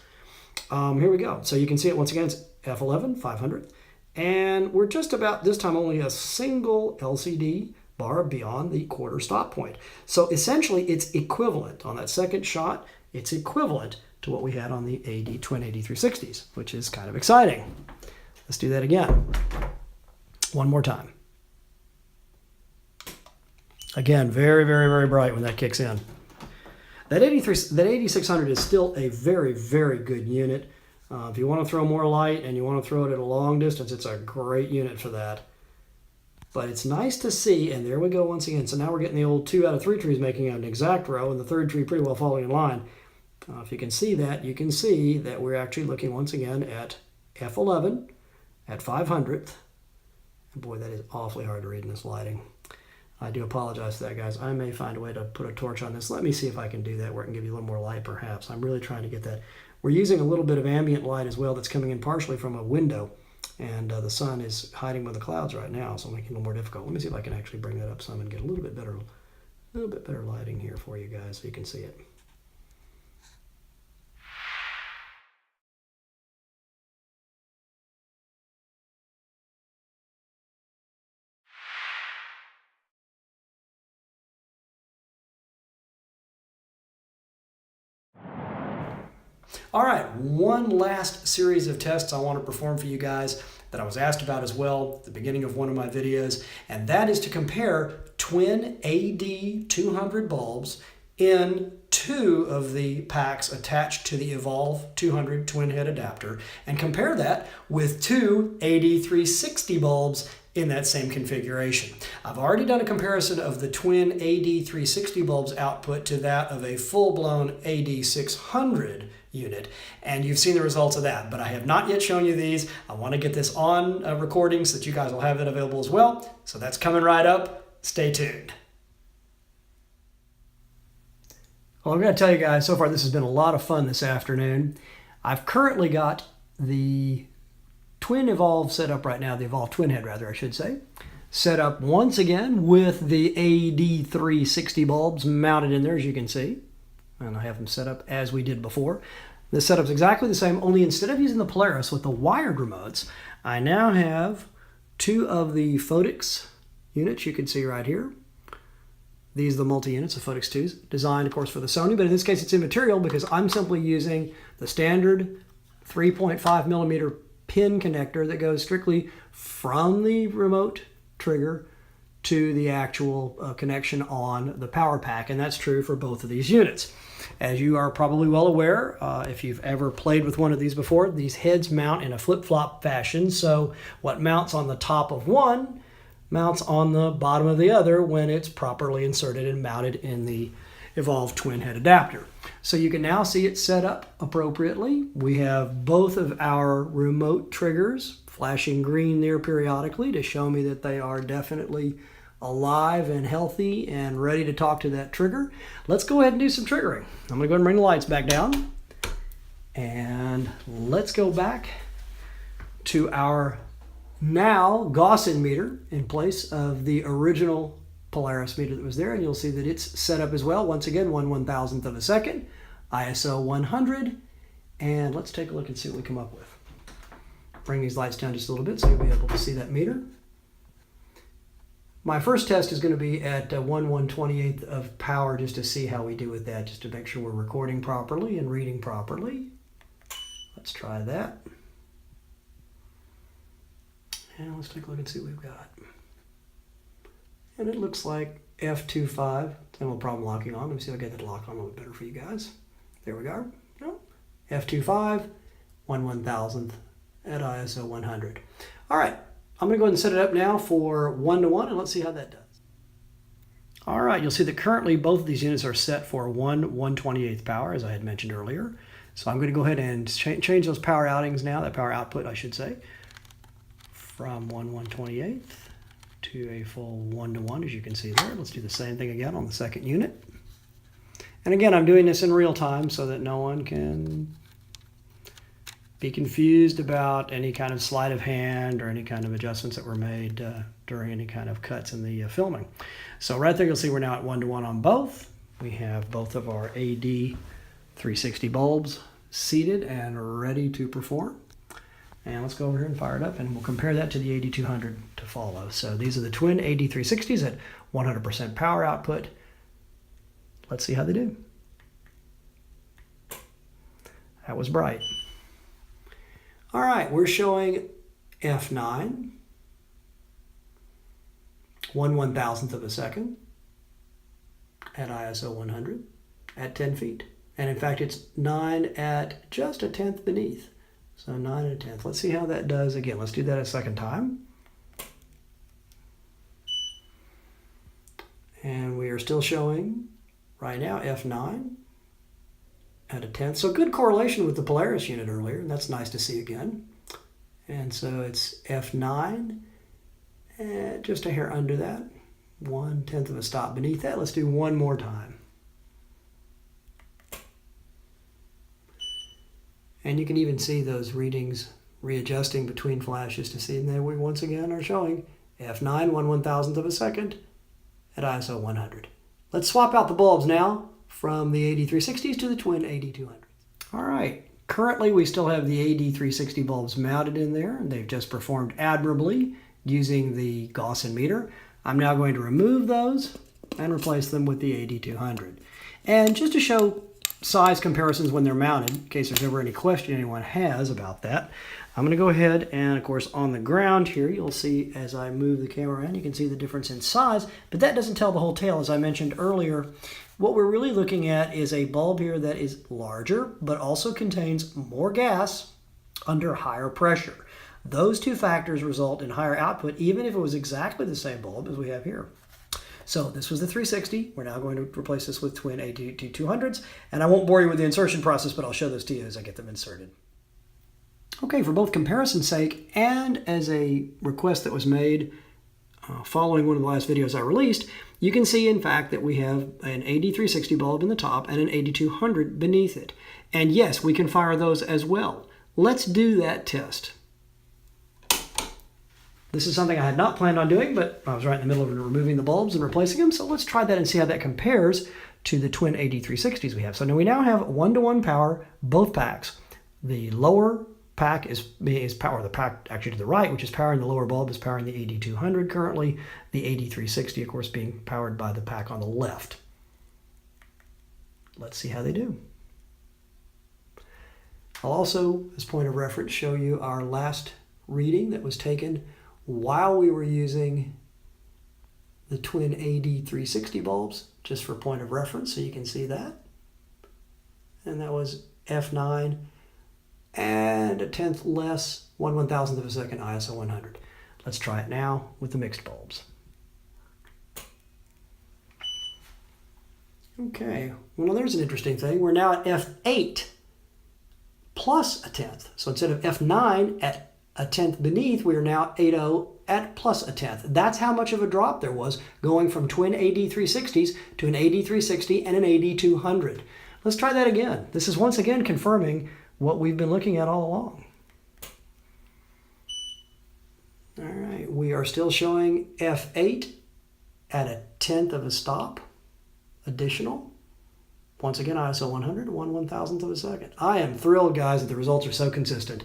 Here we go. So you can see it once again. It's F11, 500th. And we're just about, this time, only a single LCD bar beyond the quarter stop point. So essentially, it's equivalent. On that second shot, it's equivalent to what we had on the twin AD360s, which is kind of exciting. Let's do that again. One more time. Again, very, very, very bright when that kicks in. That AD600 is still a very, very good unit. If you want to throw more light and you want to throw it at a long distance, it's a great unit for that. But it's nice to see, and there we go once again. So now we're getting the old 2 out of 3 trees making an exact row, and the third tree pretty well falling in line. If you can see that, you can see that we're actually looking once again at F11 at 500th. And boy, that is awfully hard to read in this lighting. I do apologize for that, guys. I may find a way to put a torch on this. Let me see if I can do that where I can give you a little more light, perhaps. I'm really trying to get that. We're using a little bit of ambient light as well that's coming in partially from a window, and the sun is hiding with the clouds right now, so making it a little more difficult. Let me see if I can actually bring that up some and get a little bit better lighting here for you guys so you can see it. All right, one last series of tests I want to perform for you guys that I was asked about as well at the beginning of one of my videos, and that is to compare twin AD200 bulbs in 2 of the packs attached to the Evolve 200 twin head adapter, and compare that with 2 AD360 bulbs in that same configuration. I've already done a comparison of the twin AD360 bulbs output to that of a full-blown AD600 unit, and you've seen the results of that, but I have not yet shown you these. I want to get this on recording so that you guys will have it available as well, so that's coming right up. Stay tuned. Well, I'm going to tell you guys, so far this has been a lot of fun this afternoon. I've currently got the twin Evolve set up right now, the Evolve twin head rather, I should say, set up once again with the AD360 bulbs mounted in there, as you can see. And I have them set up as we did before. The setup's exactly the same, only instead of using the Polaris with the wired remotes, I now have 2 of the Godox units you can see right here. These are the multi-units of Godox 2s, designed, of course, for the Sony, but in this case it's immaterial because I'm simply using the standard 3.5 millimeter pin connector that goes strictly from the remote trigger to the actual connection on the power pack, and that's true for both of these units. As you are probably well aware, if you've ever played with one of these before, these heads mount in a flip-flop fashion, so what mounts on the top of one mounts on the bottom of the other when it's properly inserted and mounted in the Evolve twin head adapter. So you can now see it set up appropriately. We have both of our remote triggers flashing green there periodically to show me that they are definitely alive and healthy and ready to talk to that trigger. Let's go ahead and do some triggering. I'm going to go ahead and bring the lights back down. And let's go back to our now Gossen meter in place of the original Polaris meter that was there, and you'll see that it's set up as well. Once again, 1/1000th of a second, ISO 100, and let's take a look and see what we come up with. Bring these lights down just a little bit so you'll be able to see that meter. My first test is going to be at 1/128th of power just to see how we do with that, just to make sure we're recording properly and reading properly. Let's try that. And let's take a look and see what we've got. And it looks like F25. It's a little problem locking on. Let me see if I get that lock on a little better for you guys. There we go. F25, 1/1000th at ISO 100. All right, I'm going to go ahead and set it up now for 1:1, and let's see how that does. All right, you'll see that currently both of these units are set for 1/128th power, as I had mentioned earlier. So I'm going to go ahead and change those power outings now, that power output, I should say, from 1/128th to a full 1:1, as you can see there. Let's do the same thing again on the second unit. And again, I'm doing this in real time so that no one can be confused about any kind of sleight of hand or any kind of adjustments that were made during any kind of cuts in the filming. So right there, you'll see we're now at 1:1 on both. We have both of our AD360 bulbs seated and ready to perform. And let's go over here and fire it up, and we'll compare that to the AD200 to follow. So these are the twin AD360s at 100% power output. Let's see how they do. That was bright. All right, we're showing F9, 1/1000th of a second at ISO 100 at 10 feet. And in fact, it's 9 at just a tenth beneath. So 9 and a tenth. Let's see how that does again. Let's do that a second time. And we are still showing right now F9 at a tenth. So good correlation with the Polaris unit earlier. And that's nice to see again. And so it's F9 at just a hair under that. 1/10 of a stop beneath that. Let's do one more time. And you can even see those readings readjusting between flashes to see that we once again are showing F9, 1/1000th of a second at ISO 100. Let's swap out the bulbs now from the AD360s to the twin AD200s. All right, currently we still have the AD360 bulbs mounted in there, and they've just performed admirably using the Gossen meter. I'm now going to remove those and replace them with the AD200. And just to show size comparisons when they're mounted, in case there's ever any question anyone has about that, I'm going to go ahead and, of course, on the ground here, you'll see as I move the camera around, you can see the difference in size, but that doesn't tell the whole tale. As I mentioned earlier, what we're really looking at is a bulb here that is larger, but also contains more gas under higher pressure. Those two factors result in higher output, even if it was exactly the same bulb as we have here. So this was the 360. We're now going to replace this with twin AD200s, and I won't bore you with the insertion process, but I'll show those to you as I get them inserted. Okay, for both comparison's sake and as a request that was made following one of the last videos I released, you can see in fact that we have an AD360 bulb in the top and an AD200 beneath it. And yes, we can fire those as well. Let's do that test. This is something I had not planned on doing, but I was right in the middle of removing the bulbs and replacing them, so let's try that and see how that compares to the twin AD360s we have. So now we now have 1-to-1 power, both packs. The lower pack is power, the pack actually to the right, which is powering the lower bulb, is powering the AD200 currently. The AD360, of course, being powered by the pack on the left. Let's see how they do. I'll also, as point of reference, show you our last reading that was taken while we were using the twin AD360 bulbs, just for point of reference, so you can see that. And that was F9 and 1/10 less, 1/1000th of a second ISO 100. Let's try it now with the mixed bulbs. Okay, well there's an interesting thing. We're now at F8 plus 1/10. So instead of F9 at 1/10 beneath, we are now 8.0 at plus 1/10. That's how much of a drop there was going from twin AD360s to an AD360 and an AD200. Let's try that again. This is once again confirming what we've been looking at all along. All right, we are still showing F8 at 1/10 of a stop additional. Once again, ISO 100, 1/1000th of a second. I am thrilled, guys, that the results are so consistent.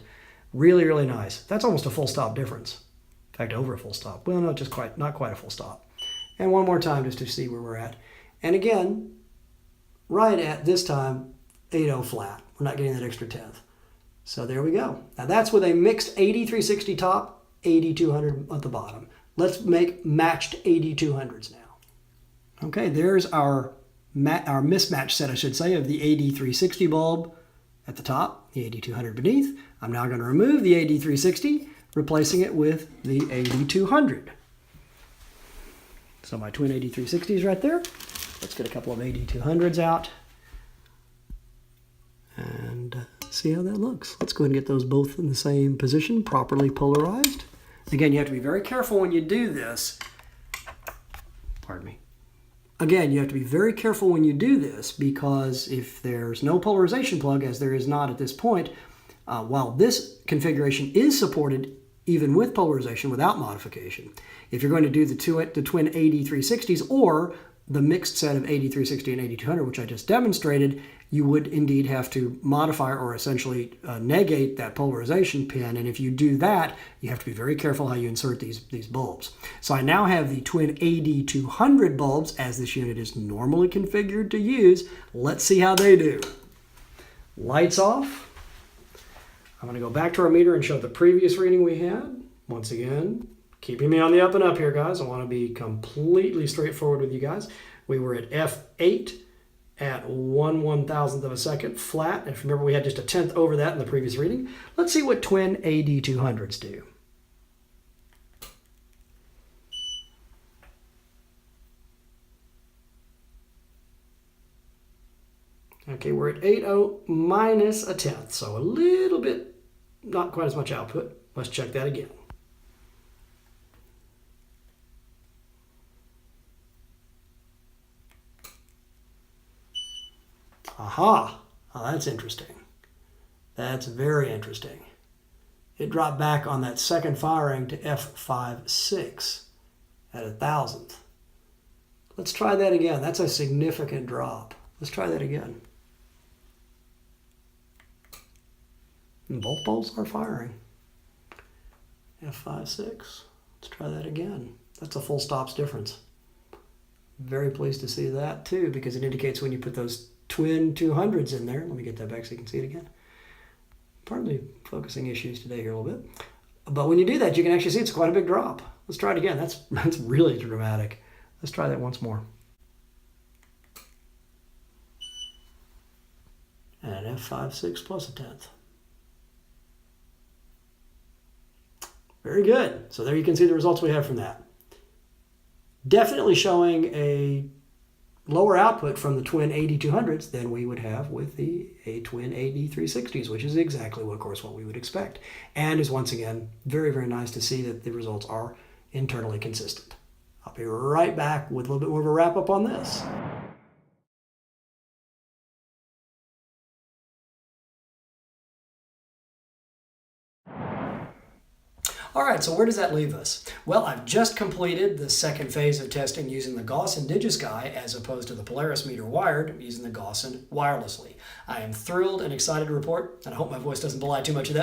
Really, really nice. That's almost a full stop difference. In fact, over a full stop. Well, no, not quite a full stop. And one more time just to see where we're at. And again, right at this time, 8.0 flat. We're not getting that extra 1/10. So there we go. Now that's with a mixed AD360 top, AD200 at the bottom. Let's make matched AD200s now. Okay, there's our mismatch set, I should say, of the AD360 bulb at the top, the AD200 beneath. I'm now going to remove the AD360, replacing it with the AD200. So my twin AD360s right there. Let's get a couple of AD200s out and see how that looks. Let's go ahead and get those both in the same position, properly polarized. Again, you have to be very careful when you do this. Pardon me. Again, you have to be very careful when you do this, because if there's no polarization plug, as there is not at this point, while this configuration is supported even with polarization without modification, if you're going to do the twin AD360s or the mixed set of AD360 and AD200, which I just demonstrated, you would indeed have to modify or essentially negate that polarization pin. And if you do that, you have to be very careful how you insert these bulbs. So I now have the twin AD200 bulbs as this unit is normally configured to use. Let's see how they do. Lights off. I'm going to go back to our meter and show the previous reading we had. Once again, keeping me on the up and up here, guys. I want to be completely straightforward with you guys. We were at F8 at 1/1000th of a second flat. And if you remember, we had just a 1/10 over that in the previous reading. Let's see what twin AD200s do. Okay, we're at 8.0 minus 1/10, so a little bit, not quite as much output. Let's check that again. Aha! Oh, that's interesting. That's very interesting. It dropped back on that second firing to F5.6 at 1,000th. Let's try that again. That's a significant drop. Let's try that again. And both bolts are firing. F5.6. Let's try that again. That's a full stops difference. Very pleased to see that too, because it indicates when you put those twin 200s in there. Let me get that back so you can see it again. Pardon me, focusing issues today here a little bit. But when you do that, you can actually see it's quite a big drop. Let's try it again. That's really dramatic. Let's try that once more. And F5.6 plus 1/10. Very good. So there you can see the results we have from that. Definitely showing a lower output from the twin AD200s than we would have with the twin AD360s, which is exactly what, of course, what we would expect. And is once again very, very nice to see that the results are internally consistent. I'll be right back with a little bit more of a wrap up on this. All right, so where does that leave us? Well, I've just completed the second phase of testing using the Gossen DigiSky as opposed to the Polaris meter wired using the Gossen wirelessly. I am thrilled and excited to report, and I hope my voice doesn't belie too much of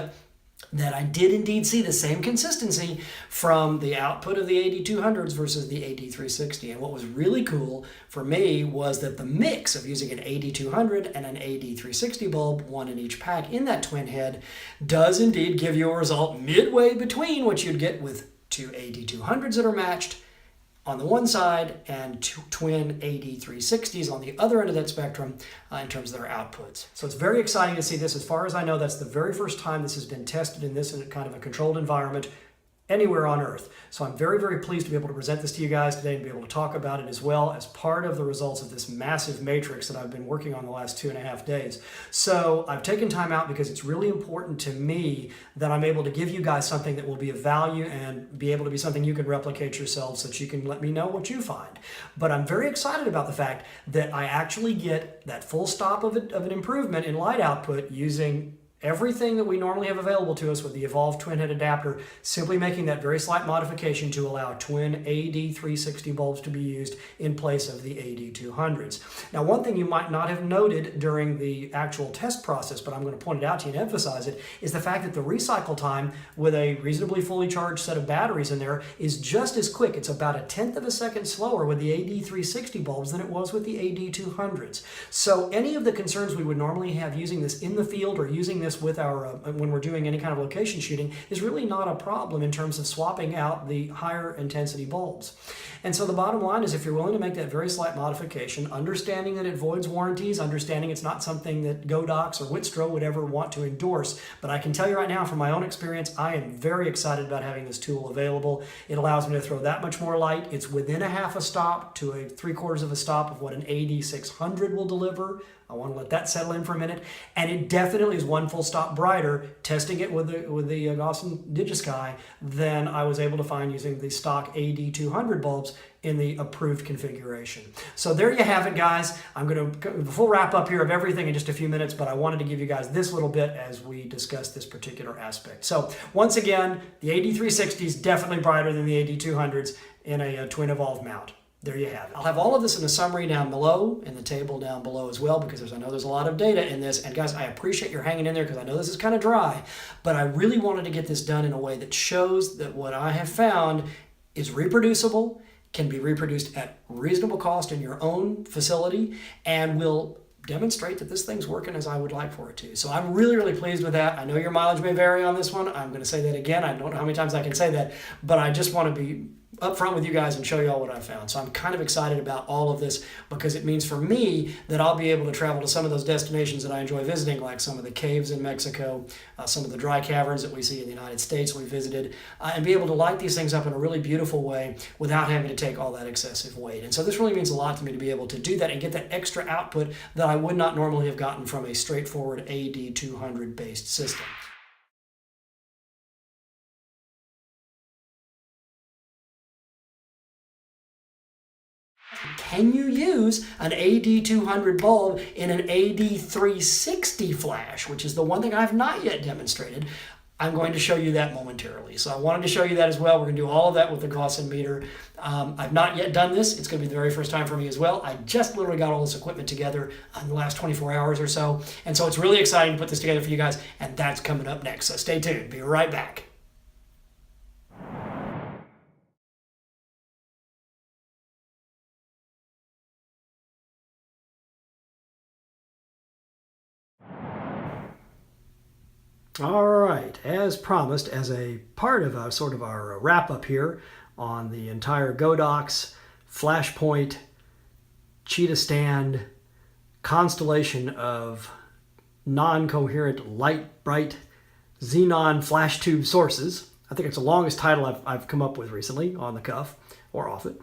that I did indeed see the same consistency from the output of the AD200s versus the AD360. And what was really cool for me was that the mix of using an AD200 and an AD360 bulb, one in each pack in that twin head, does indeed give you a result midway between what you'd get with two AD200s that are matched on the one side and two twin AD360s on the other end of that spectrum in terms of their outputs. So it's very exciting to see this. As far as I know, that's the very first time this has been tested in this kind of a controlled environment anywhere on Earth. So I'm very, very pleased to be able to present this to you guys today and be able to talk about it as well as part of the results of this massive matrix that I've been working on the last 2.5 days. So I've taken time out because it's really important to me that I'm able to give you guys something that will be of value and be able to be something you can replicate yourselves so that you can let me know what you find. But I'm very excited about the fact that I actually get that full stop of an improvement in light output using everything that we normally have available to us with the evolved twin head adapter, simply making that very slight modification to allow twin AD360 bulbs to be used in place of the AD200s. Now, one thing you might not have noted during the actual test process, but I'm going to point it out to you and emphasize it, is the fact that the recycle time with a reasonably fully charged set of batteries in there is just as quick. It's about 1/10 of a second slower with the AD360 bulbs than it was with the AD200s. So any of the concerns we would normally have using this in the field or using this with our when we're doing any kind of location shooting is really not a problem in terms of swapping out the higher intensity bulbs. And so the bottom line is, if you're willing to make that very slight modification, understanding that it voids warranties, understanding it's not something that Godox or Whitstro would ever want to endorse, but I can tell you right now from my own experience, I am very excited about having this tool available. It allows me to throw that much more light. It's within a half a stop to a 3/4 of a stop of what an AD600 will deliver. I want to let that settle in for a minute. And it definitely is one full stop brighter, testing it with the Gossen DigiSky, than I was able to find using the stock AD200 bulbs in the approved configuration. So there you have it, guys. I'm going to do a full wrap up here of everything in just a few minutes, but I wanted to give you guys this little bit as we discuss this particular aspect. So once again, the AD360 is definitely brighter than the AD200s in a twin evolved mount. There you have it. I'll have all of this in a summary down below, in the table down below as well, because I know there's a lot of data in this. And guys, I appreciate your hanging in there because I know this is kind of dry, but I really wanted to get this done in a way that shows that what I have found is reproducible, can be reproduced at reasonable cost in your own facility, and will demonstrate that this thing's working as I would like for it to. So I'm really, really pleased with that. I know your mileage may vary on this one. I'm going to say that again. I don't know how many times I can say that, but I just want to be upfront with you guys and show you all what I found. So I'm kind of excited about all of this because it means for me that I'll be able to travel to some of those destinations that I enjoy visiting, like some of the caves in Mexico, some of the dry caverns that we see in the United States we visited, and be able to light these things up in a really beautiful way without having to take all that excessive weight. And so this really means a lot to me to be able to do that and get that extra output that I would not normally have gotten from a straightforward AD200 based system. can you use an AD200 bulb in an AD360 flash, which is the one thing I've not yet demonstrated. I'm going to show you that momentarily. So I wanted to show you that as well. We're going to do all of that with the Gossen meter. I've not yet done this. It's going to be the very first time for me as well. I just literally got all this equipment together in the last 24 hours or so. And so it's really exciting to put this together for you guys. And that's coming up next. So stay tuned. Be right back. All right, as promised, as a part of sort of our wrap-up here on the entire Godox, Flashpoint, Cheetah Stand constellation of non-coherent, light, bright, xenon flash tube sources. I think it's the longest title I've come up with recently on the cuff, or off it.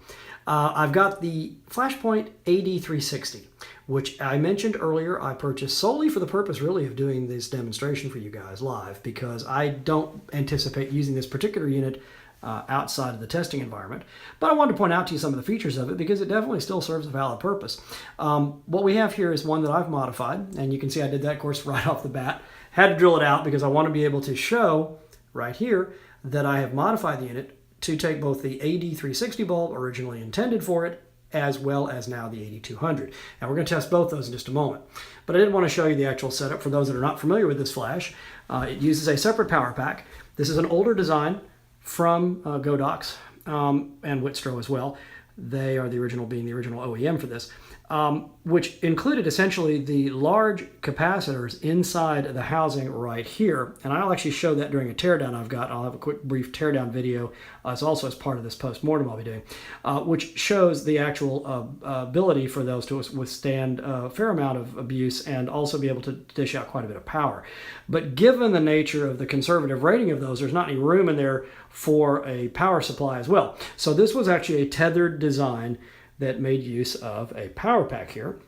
I've got the Flashpoint AD360, which I mentioned earlier I purchased solely for the purpose really of doing this demonstration for you guys live, because I don't anticipate using this particular unit outside of the testing environment. But I wanted to point out to you some of the features of it because it definitely still serves a valid purpose. What we have here is one that I've modified, and you can see I did that, of course, right off the bat. Had to drill it out because I want to be able to show right here that I have modified the unit to take both the AD360 bulb originally intended for it, as well as now the AD200. Now we're going to test both those in just a moment. But I did want to show you the actual setup for those that are not familiar with this flash. It uses a separate power pack. This is an older design from Godox and Whitstro as well. They are the original, being the original OEM for this, which included essentially the large capacitors inside the housing right here. And I'll actually show that during a teardown I'll have a quick brief teardown video. It's also as part of this post-mortem I'll be doing, which shows the actual ability for those to withstand a fair amount of abuse and also be able to dish out quite a bit of power. But given the nature of the conservative rating of those, there's not any room in there for a power supply as well. So this was actually a tethered design that made use of a power pack here,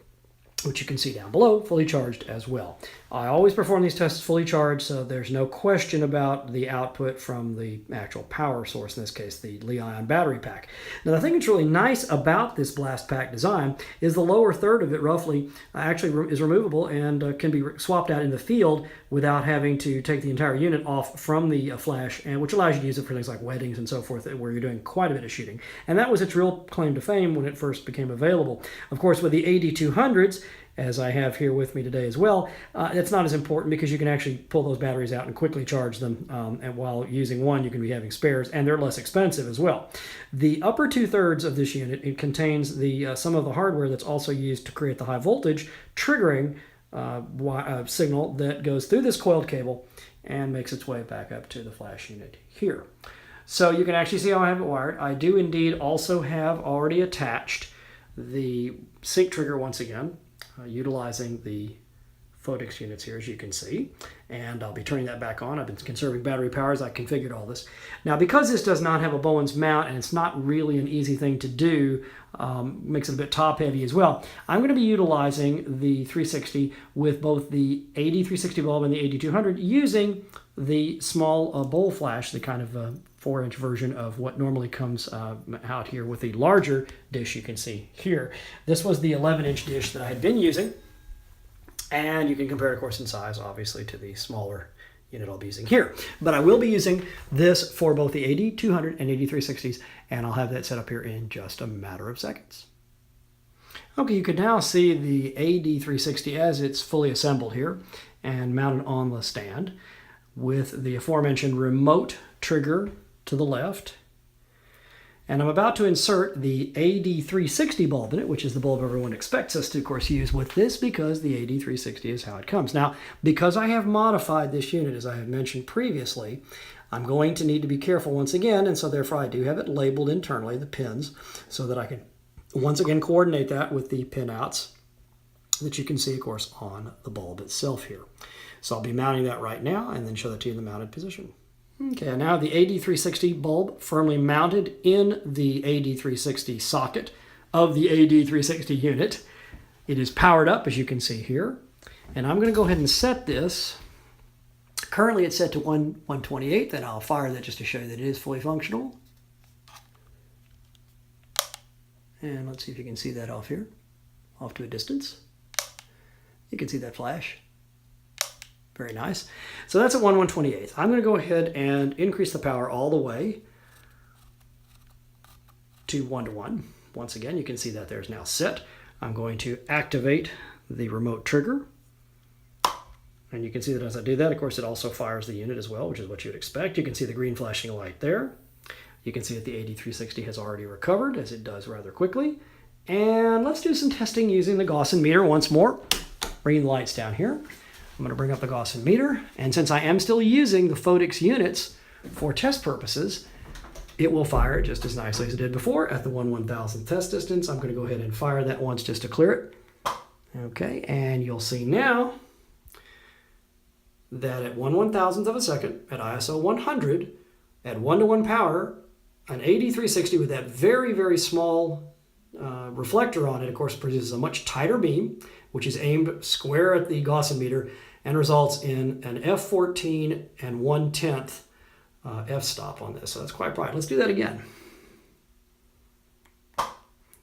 which you can see down below, fully charged as well. I always perform these tests fully charged, so there's no question about the output from the actual power source, in this case, the Li-ion battery pack. Now, the thing that's really nice about this blast pack design is the lower third of it, roughly, actually is removable and can be swapped out in the field without having to take the entire unit off from the flash, and which allows you to use it for things like weddings and so forth, where you're doing quite a bit of shooting. And that was its real claim to fame when it first became available. Of course, with the AD200s, as I have here with me today as well, it's not as important because you can actually pull those batteries out and quickly charge them, and while using one you can be having spares, and they're less expensive as well. The upper 2/3 of this unit, it contains the some of the hardware that's also used to create the high voltage triggering signal that goes through this coiled cable and makes its way back up to the flash unit here. So you can actually see how I have it wired. I do indeed also have already attached the sync trigger once again, utilizing the Photix units here, as you can see, and I'll be turning that back on. I've been conserving battery power as I configured all this. Now, because this does not have a Bowens mount and it's not really an easy thing to do, makes it a bit top heavy as well, I'm going to be utilizing the 360 with both the AD360 bulb and the AD200 using the small bowl flash, the kind of 4-inch version of what normally comes out here with the larger dish you can see here. This was the 11-inch dish that I had been using, and you can compare it, of course, in size, obviously, to the smaller unit I'll be using here. But I will be using this for both the AD200 and AD360s, and I'll have that set up here in just a matter of seconds. Okay, you can now see the AD360 as it's fully assembled here and mounted on the stand with the aforementioned remote trigger to the left. And I'm about to insert the AD360 bulb in it, which is the bulb everyone expects us to, of course, use with this, because the AD360 is how it comes. Now, because I have modified this unit, as I have mentioned previously, I'm going to need to be careful once again, and so therefore I do have it labeled internally, the pins, so that I can once again coordinate that with the pinouts that you can see, of course, on the bulb itself here. So I'll be mounting that right now and then show that to you in the mounted position. Okay, now the AD360 bulb firmly mounted in the AD360 socket of the AD360 unit. It is powered up, as you can see here. And I'm going to go ahead and set this. Currently it's set to 1/128th, and I'll fire that just to show you that it is fully functional. And let's see if you can see that off here, off to a distance. You can see that flash. Very nice. So that's at 1/128. I'm going to go ahead and increase the power all the way to 1:1. Once again, you can see that there's now set. I'm going to activate the remote trigger. And you can see that as I do that, of course, it also fires the unit as well, which is what you'd expect. You can see the green flashing light there. You can see that the AD360 has already recovered, as it does rather quickly. And let's do some testing using the Gossen meter once more. Bringing the lights down here. I'm going to bring up the Gossen meter. And since I am still using the Godox units for test purposes, it will fire it just as nicely as it did before at the 1/1000th test distance. I'm going to go ahead and fire that once just to clear it. Okay, and you'll see now that at 1/1000th of a second, at ISO 100, at 1:1 power, an AD360 with that very, very small reflector on it, of course, produces a much tighter beam, which is aimed square at the Gossen meter and results in an F14 and 1/10 f-stop on this. So that's quite bright. Let's do that again.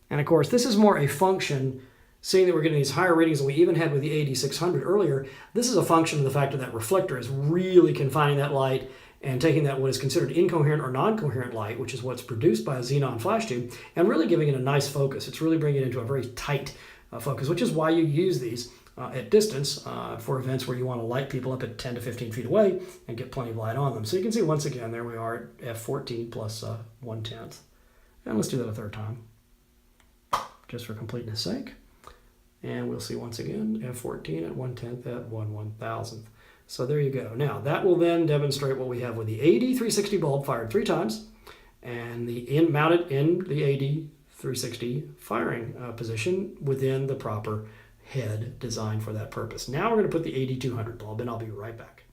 And of course, this is more a function, seeing that we're getting these higher readings than we even had with the AD600 earlier. This is a function of the fact that that reflector is really confining that light and taking that what is considered incoherent or non-coherent light, which is what's produced by a xenon flash tube, and really giving it a nice focus. It's really bringing it into a very tight focus, which is why you use these at distance for events where you want to light people up at 10 to 15 feet away and get plenty of light on them. So you can see once again, there we are at F14 plus 1/10. And let's do that a third time, just for completeness sake. And we'll see once again, F14 at 1/10 at 1/1000th. So there you go. Now that will then demonstrate what we have with the AD360 bulb fired 3 times and the mounted in the AD360 firing position within the proper head designed for that purpose. Now we're going to put the AD200 bulb in. I'll be right back.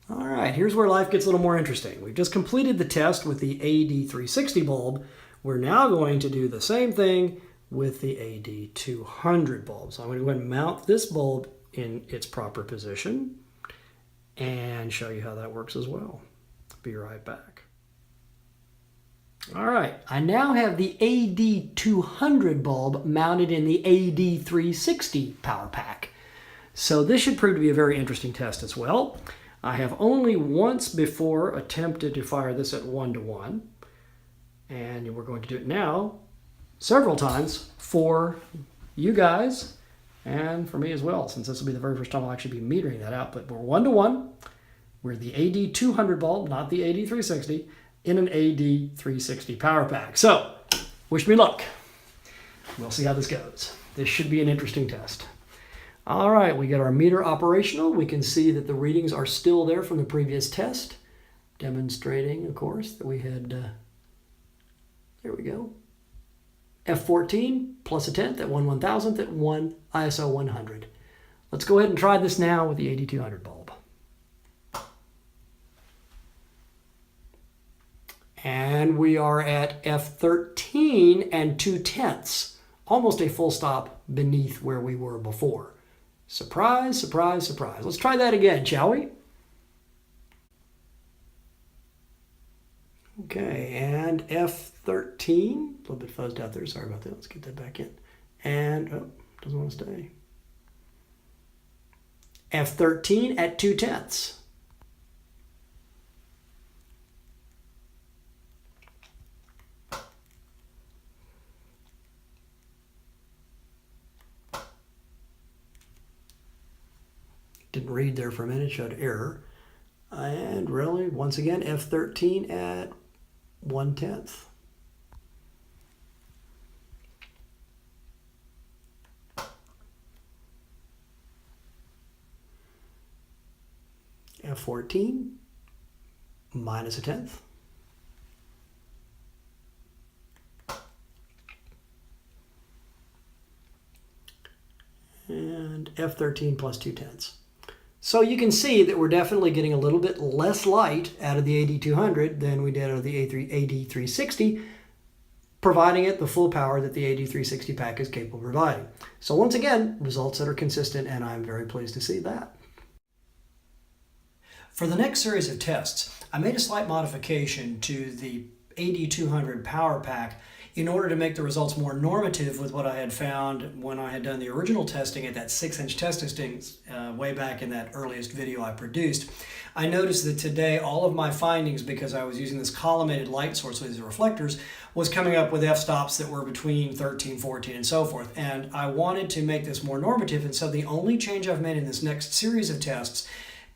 All right, here's where life gets a little more interesting. We've just completed the test with the AD360 bulb. We're now going to do the same thing with the AD200 bulb. So I'm going to go ahead and mount this bulb in its proper position and show you how that works as well. Be right back. All right, I now have the AD200 bulb mounted in the AD360 power pack. So this should prove to be a very interesting test as well. I have only once before attempted to fire this at 1:1, and we're going to do it now several times for you guys and for me as well, since this will be the very first time I'll actually be metering that out. But we're 1:1. We're the AD200 bulb, not the AD360, in an AD360 power pack. So, wish me luck. We'll see how this goes. This should be an interesting test. All right, we get our meter operational. We can see that the readings are still there from the previous test, demonstrating, of course, that we had, there we go, F14 plus 1/10 at 1/1000th at ISO 100. Let's go ahead and try this now with the AD200 bulb. And we are at F13 and 2/10, almost a full stop beneath where we were before. Surprise, surprise, surprise. Let's try that again, shall we? Okay, and F13, a little bit fuzzed out there, sorry about that. Let's get that back in. And, oh, doesn't want to stay. F13 at 2/10. Didn't read there for a minute, showed error. And really, once again, F13 at 1/10. F14 minus 1/10. And F13 plus 2/10. So you can see that we're definitely getting a little bit less light out of the AD200 than we did out of the AD360, providing it the full power that the AD360 pack is capable of providing. So once again, results that are consistent, and I'm very pleased to see that. For the next series of tests, I made a slight modification to the AD200 power pack in order to make the results more normative with what I had found when I had done the original testing at that 6-inch test testing way back in that earliest video I produced. I noticed that today all of my findings, because I was using this collimated light source with these reflectors, was coming up with f-stops that were between 13, 14, and so forth. And I wanted to make this more normative, and so the only change I've made in this next series of tests,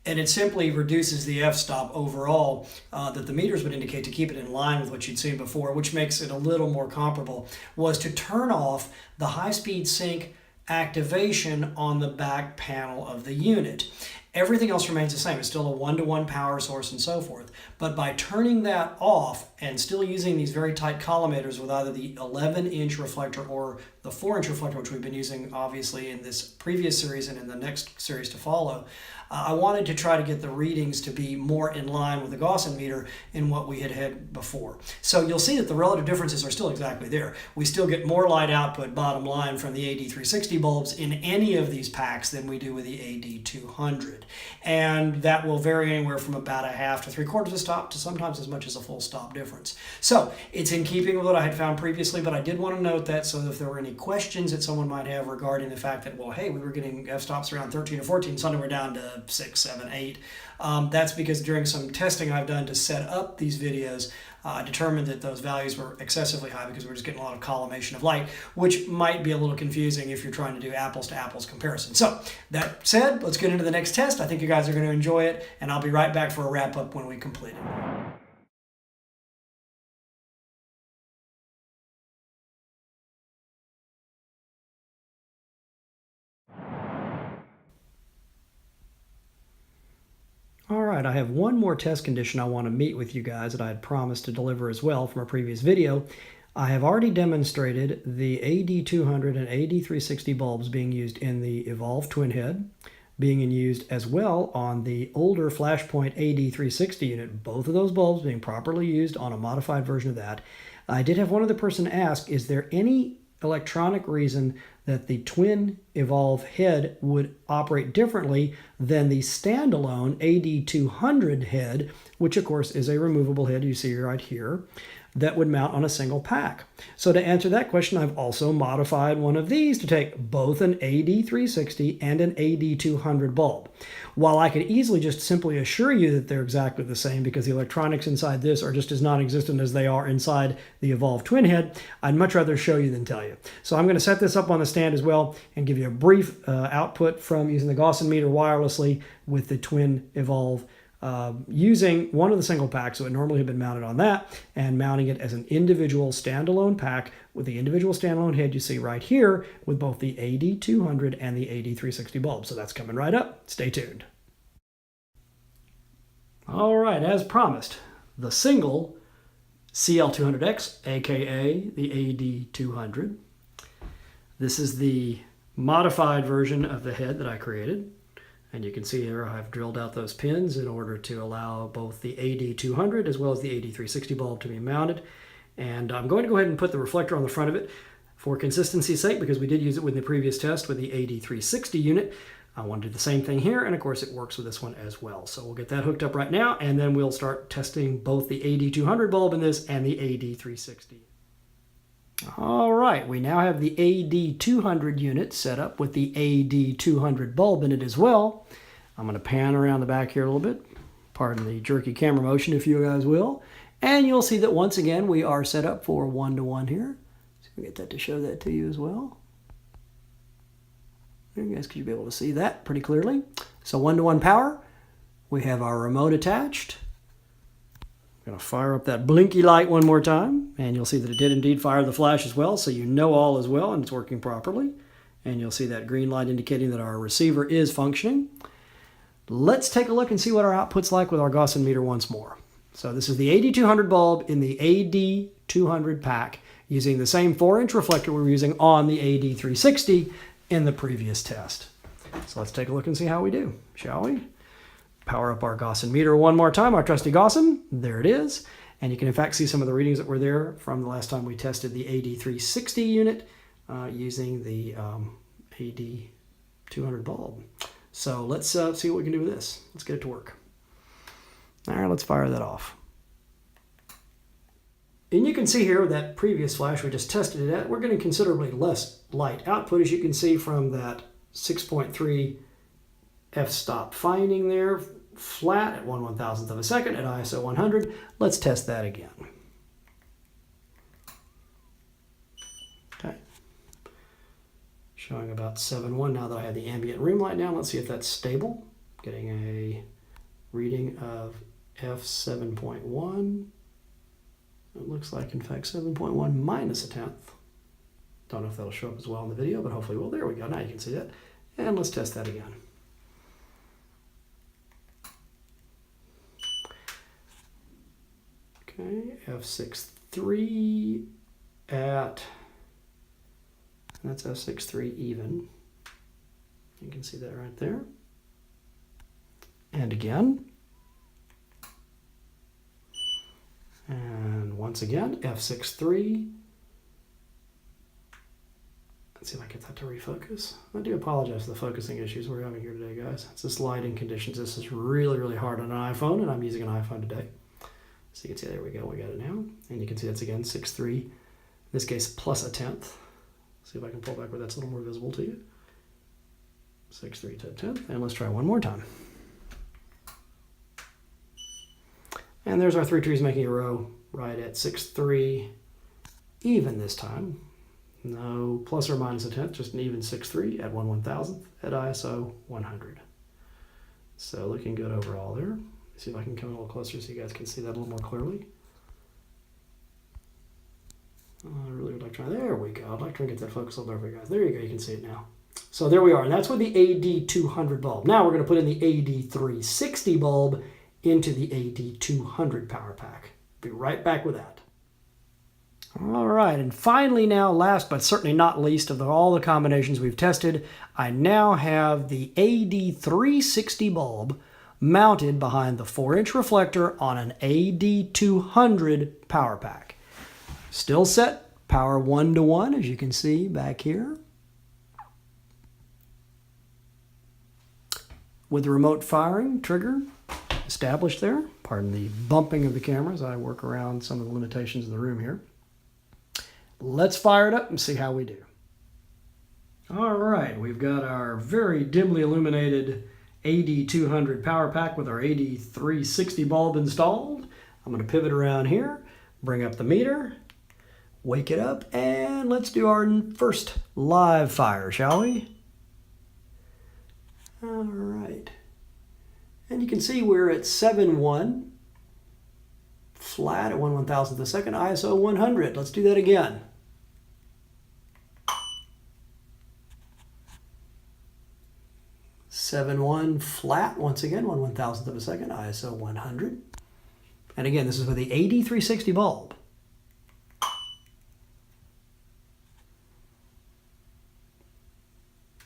and it simply reduces the f-stop overall that the meters would indicate to keep it in line with what you'd seen before, which makes it a little more comparable, was to turn off the high-speed sync activation on the back panel of the unit. Everything else remains the same. It's still a 1-to-1 power source and so forth. But by turning that off and still using these very tight collimators with either the 11-inch reflector or the 4-inch reflector, which we've been using obviously in this previous series and in the next series to follow, I wanted to try to get the readings to be more in line with the Gossen meter in what we had before. So you'll see that the relative differences are still exactly there. We still get more light output, bottom line, from the AD360 bulbs in any of these packs than we do with the AD200. And that will vary anywhere from about a half to 3/4 a stop to sometimes as much as a full stop difference. So it's in keeping with what I had found previously, but I did want to note that so if there were any questions that someone might have regarding the fact that, well, hey, we were getting f-stops around 13 or 14, suddenly we're down to 6, 7, 8. That's because during some testing I've done to set up these videos, I determined that those values were excessively high because we're just getting a lot of collimation of light, which might be a little confusing if you're trying to do apples to apples comparison. So that said, let's get into the next test. I think you guys are going to enjoy it, and I'll be right back for a wrap up when we complete it. All right, I have one more test condition I want to meet with you guys that I had promised to deliver as well from a previous video. I have already demonstrated the AD200 and AD360 bulbs being used in the Evolve twin head, being used as well on the older Flashpoint AD360 unit, both of those bulbs being properly used on a modified version of that. I did have one other person ask, is there any electronic reason that the twin Evolve head would operate differently than the standalone AD200 head, which of course is a removable head you see right here, that would mount on a single pack. So to answer that question, I've also modified one of these to take both an AD360 and an AD200 bulb. While I could easily just simply assure you that they're exactly the same because the electronics inside this are just as non-existent as they are inside the Evolve twin head, I'd much rather show you than tell you. So I'm going to set this up on the stand as well and give you a brief output from using the Gossen meter wirelessly with the twin Evolve, using one of the single packs, so it normally had been mounted on that, and mounting it as an individual standalone pack with the individual standalone head you see right here with both the AD200 and the AD360 bulb. So that's coming right up. Stay tuned. All right, as promised, the single CL200X, aka the AD200. This is the modified version of the head that I created. And you can see here I've drilled out those pins in order to allow both the AD200 as well as the AD360 bulb to be mounted. And I'm going to go ahead and put the reflector on the front of it for consistency's sake because we did use it with the previous test with the AD360 unit. I want to do the same thing here, and of course it works with this one as well. So we'll get that hooked up right now, and then we'll start testing both the AD200 bulb in this and the AD360. All right, we now have the AD200 unit set up with the AD200 bulb in it as well. I'm going to pan around the back here a little bit. Pardon the jerky camera motion, if you guys will. And you'll see that once again we are set up for 1-to-1 here. So we'll get that to show that to you as well. You guys could be able to see that pretty clearly. So 1-to-1 power. We have our remote attached. I'm going to fire up that blinky light one more time, and you'll see that it did indeed fire the flash as well, so you know all is well and it's working properly. And you'll see that green light indicating that our receiver is functioning. Let's take a look and see what our output's like with our Gossen meter once more. So this is the AD200 bulb in the AD200 pack using the same 4-inch reflector we were using on the AD360 in the previous test. So let's take a look and see how we do, shall we? Power up our Gossen meter one more time, our trusty Gossen. There it is. And you can in fact see some of the readings that were there from the last time we tested the AD360 unit using the AD200 bulb. So let's see what we can do with this. Let's get it to work. All right, let's fire that off. And you can see here that previous flash we just tested it at, we're getting considerably less light output, as you can see from that 6.3 f-stop finding there, flat at 1/1000th of a second at ISO 100. Let's test that again. Okay. Showing about 7.1 now that I have the ambient room light down. Let's see if that's stable. Getting a reading of f7.1. It looks like, in fact, 7.1 minus 1/10. Don't know if that'll show up as well in the video, but hopefully it will. There we go. Now you can see that. And let's test that again. Okay, f6.3 at, that's f6.3 even. You can see that right there. And again. And once again, f6.3. Let's see if I get that to refocus. I do apologize for the focusing issues we're having here today, guys. It's just lighting conditions. This is really, really hard on an iPhone, and I'm using an iPhone today. So you can see, there we go, we got it now. And you can see that's again 6.3, in this case plus 1/10. See if I can pull back where that's a little more visible to you. 6.3 to 1/10, and let's try one more time. And there's our three trees making a row right at 6.3, even this time. No plus or minus 1/10, just an even 6.3 at 1/1000th at ISO 100. So looking good overall there. See if I can come a little closer so you guys can see that a little more clearly. I really would like to try, there we go. I'd like to try and get that focus a little better for you guys. There you go, you can see it now. So there we are, and that's with the AD200 bulb. Now we're going to put in the AD360 bulb into the AD200 power pack. Be right back with that. All right, and finally now, last but certainly not least of all the combinations we've tested, I now have the AD360 bulb mounted behind the 4-inch reflector on an AD200 power pack. Still set power 1:1, as you can see back here. With the remote firing trigger established there. Pardon the bumping of the camera as I work around some of the limitations in the room here. Let's fire it up and see how we do. All right, we've got our very dimly illuminated AD200 power pack with our AD360 bulb installed. I'm going to pivot around here, bring up the meter, wake it up, and let's do our first live fire, shall we? All right. And you can see we're at 7.1, flat at 1/1000th of a second, ISO 100. Let's do that again. (7.1) flat, once again, 1/1000th of a second, ISO 100. And again, this is with the AD360 bulb.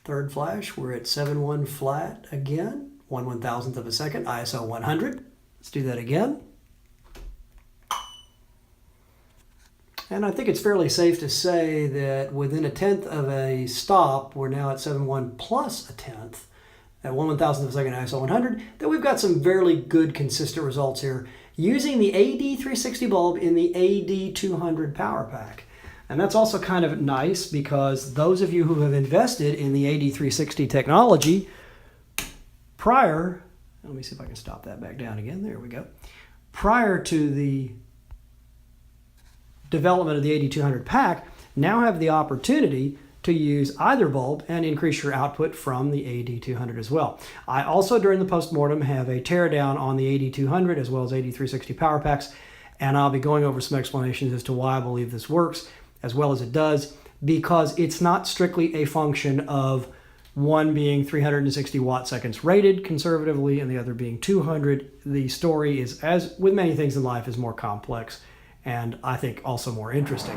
Third flash, we're at 7.1 flat again, 1/1000th of a second, ISO 100. Let's do that again. And I think it's fairly safe to say that within 1/10 of a stop, we're now at 7.1 plus 1/10. At 1/1000th of a second ISO 100, that we've got some fairly good consistent results here using the AD360 bulb in the AD200 power pack. And that's also kind of nice because those of you who have invested in the AD360 technology prior, let me see if I can stop that back down again, there we go. Prior to the development of the AD200 pack, now have the opportunity to use either bulb and increase your output from the AD200 as well. I also, during the postmortem, have a teardown on the AD200 as well as AD360 power packs, and I'll be going over some explanations as to why I believe this works as well as it does, because it's not strictly a function of one being 360 watt seconds rated conservatively and the other being 200. The story is, as with many things in life, is more complex and I think also more interesting.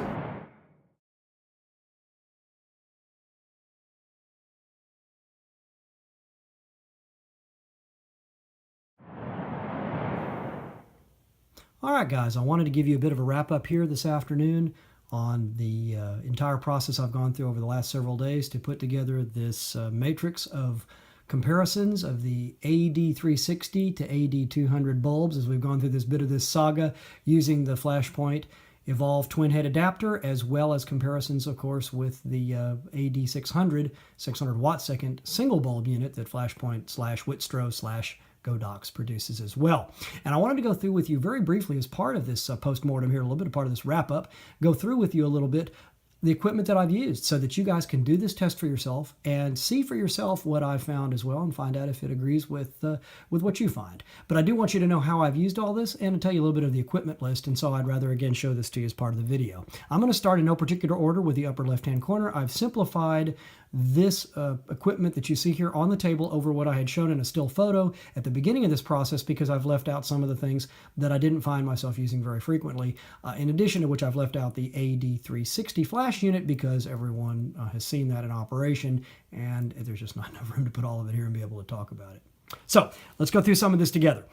All right, guys, I wanted to give you a bit of a wrap up here this afternoon on the entire process I've gone through over the last several days to put together this matrix of comparisons of the AD360 to AD200 bulbs as we've gone through this bit of this saga using the flashpoint Evolve twin head adapter, as well as comparisons, of course, with the AD600 600 watt second single bulb unit that Flashpoint / Whitstro / Godox produces as well. And I wanted to go through with you very briefly as part of this post-mortem here, a little bit, a part of this wrap-up, go through with you a little bit the equipment that I've used so that you guys can do this test for yourself and see for yourself what I've found as well and find out if it agrees with what you find. But I do want you to know how I've used all this and to tell you a little bit of the equipment list, and so I'd rather again show this to you as part of the video. I'm going to start in no particular order with the upper left-hand corner. I've simplified this equipment that you see here on the table over what I had shown in a still photo at the beginning of this process because I've left out some of the things that I didn't find myself using very frequently, in addition to which I've left out the AD360 flash unit because everyone has seen that in operation and there's just not enough room to put all of it here and be able to talk about it. So let's go through some of this together.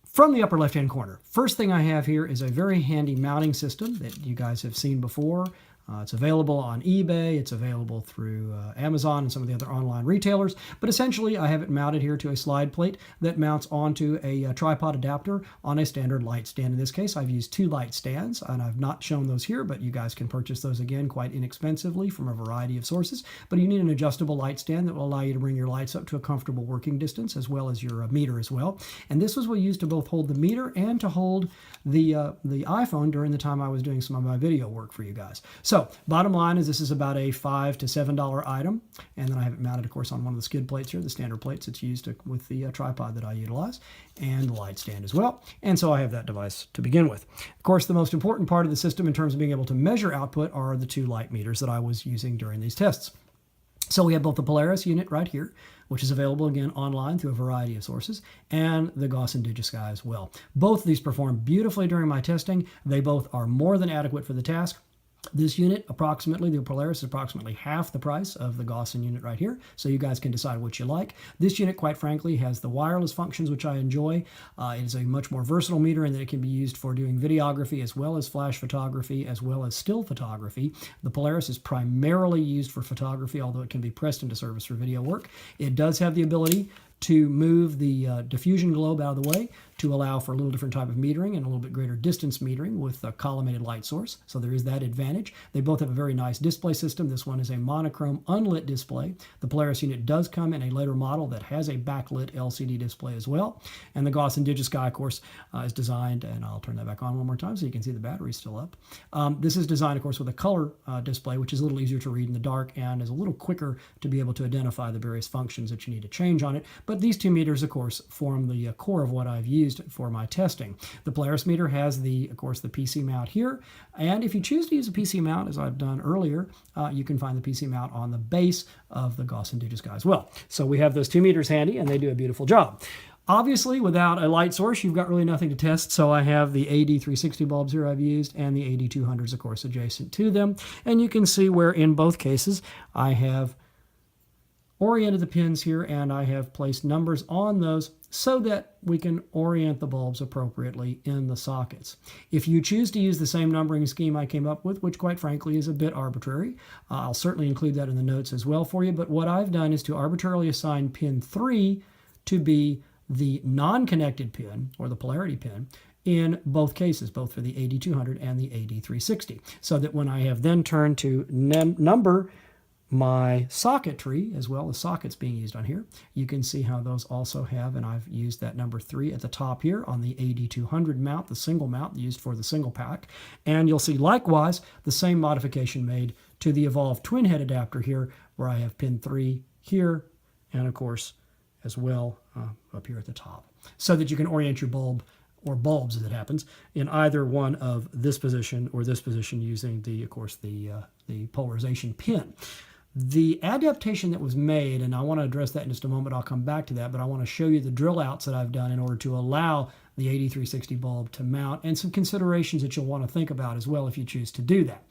From the upper left-hand corner, first thing I have here is a very handy mounting system that you guys have seen before. It's available on eBay, it's available through Amazon and some of the other online retailers, but essentially I have it mounted here to a slide plate that mounts onto a tripod adapter on a standard light stand. In this case, I've used 2 light stands, and I've not shown those here, but you guys can purchase those again quite inexpensively from a variety of sources. But you need an adjustable light stand that will allow you to bring your lights up to a comfortable working distance, as well as your meter as well. And this was what we used to both hold the meter and to hold the iPhone during the time I was doing some of my video work for you guys. So bottom line is this is about a $5 to $7 item, and then I have it mounted, of course, on one of the skid plates here, the standard plates that's used with the tripod that I utilize, and the light stand as well. And so I have that device to begin with. Of course, the most important part of the system in terms of being able to measure output are the 2 light meters that I was using during these tests. So we have both the Polaris unit right here, which is available again online through a variety of sources, and the Gossen DigiSky as well. Both of these perform beautifully during my testing. They both are more than adequate for the task. This unit, approximately, the Polaris is approximately half the price of the Gossen unit right here, so you guys can decide what you like. This unit, quite frankly, has the wireless functions, which I enjoy. It is a much more versatile meter in that it can be used for doing videography as well as flash photography as well as still photography. The Polaris is primarily used for photography, although it can be pressed into service for video work. It does have the ability to move the diffusion globe out of the way to allow for a little different type of metering and a little bit greater distance metering with a collimated light source. So there is that advantage. They both have a very nice display system. This one is a monochrome unlit display. The Polaris unit does come in a later model that has a backlit LCD display as well. And the Gossen DigiSky, of course, is designed, and I'll turn that back on one more time so you can see the battery still up. This is designed, of course, with a color display, which is a little easier to read in the dark and is a little quicker to be able to identify the various functions that you need to change on it. But these 2 meters, of course, form the core of what I've used for my testing. The Polaris meter has of course, the PC mount here. And if you choose to use a PC mount, as I've done earlier, you can find the PC mount on the base of the Gossen DigiSky as well. So we have those 2 meters handy, and they do a beautiful job. Obviously, without a light source, you've got really nothing to test. So I have the AD360 bulbs here I've used, and the AD200s, of course, adjacent to them. And you can see where in both cases I have oriented the pins here, and I have placed numbers on those so that we can orient the bulbs appropriately in the sockets. If you choose to use the same numbering scheme I came up with, which quite frankly is a bit arbitrary, I'll certainly include that in the notes as well for you, but what I've done is to arbitrarily assign pin 3 to be the non-connected pin, or the polarity pin, in both cases, both for the AD200 and the AD360, so that when I have then turned to number my socket tree, as well as sockets being used on here, you can see how those also have, and I've used that number 3 at the top here on the AD200 mount, the single mount used for the single pack. And you'll see likewise the same modification made to the Evolve twin head adapter here, where I have pin 3 here, and of course as well up here at the top, so that you can orient your bulb, or bulbs as it happens, in either one of this position or this position using the, of course, the polarization pin. The adaptation that was made, and I want to address that in just a moment, I'll come back to that, but I want to show you the drill outs that I've done in order to allow the AD360 bulb to mount, and some considerations that you'll want to think about as well if you choose to do that.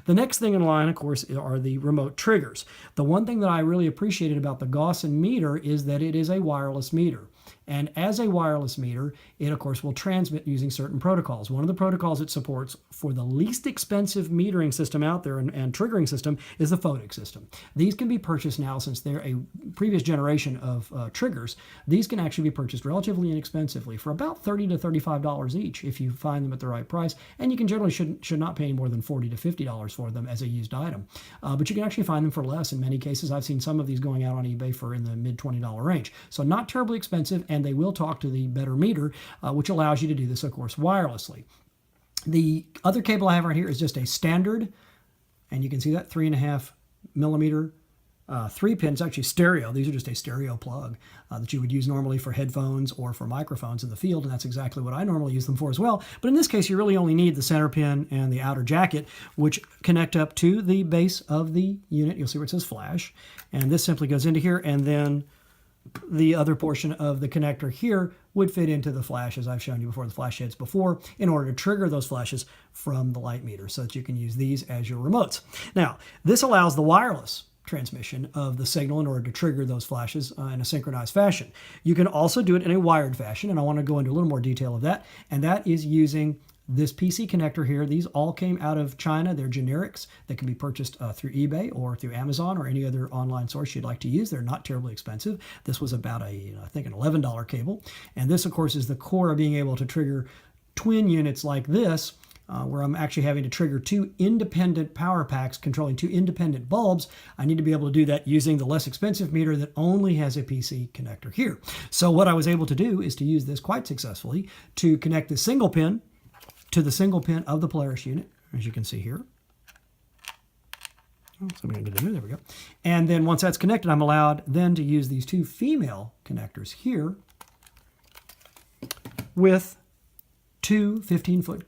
The next thing in line, of course, are the remote triggers. The one thing that I really appreciated about the Gossen meter is that it is a wireless meter. And as a wireless meter, it, of course, will transmit using certain protocols. One of the protocols it supports for the least expensive metering system out there and triggering system is the photic system. These can be purchased now, since they're a previous generation of triggers. These can actually be purchased relatively inexpensively for about $30 $30 to $35 each if you find them at the right price, and you can generally should not pay more than $40 to $50 for them as a used item. But you can actually find them for less in many cases. I've seen some of these going out on eBay for in the mid $20 range. So not terribly expensive, and they will talk to the better meter, which allows you to do this, of course, wirelessly. The other cable I have right here is just a standard, and you can see that 3.5 millimeter 3-pin. It's actually stereo. These are just a stereo plug that you would use normally for headphones or for microphones in the field, and that's exactly what I normally use them for as well. But in this case, you really only need the center pin and the outer jacket, which connect up to the base of the unit. You'll see where it says flash, and this simply goes into here, and then the other portion of the connector here would fit into the flash, as I've shown you before, the flash heads before, in order to trigger those flashes from the light meter so that you can use these as your remotes. Now, this allows the wireless transmission of the signal in order to trigger those flashes in a synchronized fashion. You can also do it in a wired fashion, and I want to go into a little more detail of that, and that is using this PC connector here. These all came out of China. They're generics that can be purchased through eBay or through Amazon or any other online source you'd like to use. They're not terribly expensive. This was about I think an $11 cable, and this of course is the core of being able to trigger twin units like this, where I'm actually having to trigger two independent power packs controlling two independent bulbs. I need to be able to do that using the less expensive meter that only has a PC connector here. So what I was able to do is to use this quite successfully to connect the single pin to the single pin of the Polaris unit, as you can see here. So I'm going to get in there. There we go. And then once that's connected, I'm allowed then to use these two female connectors here with two 15-foot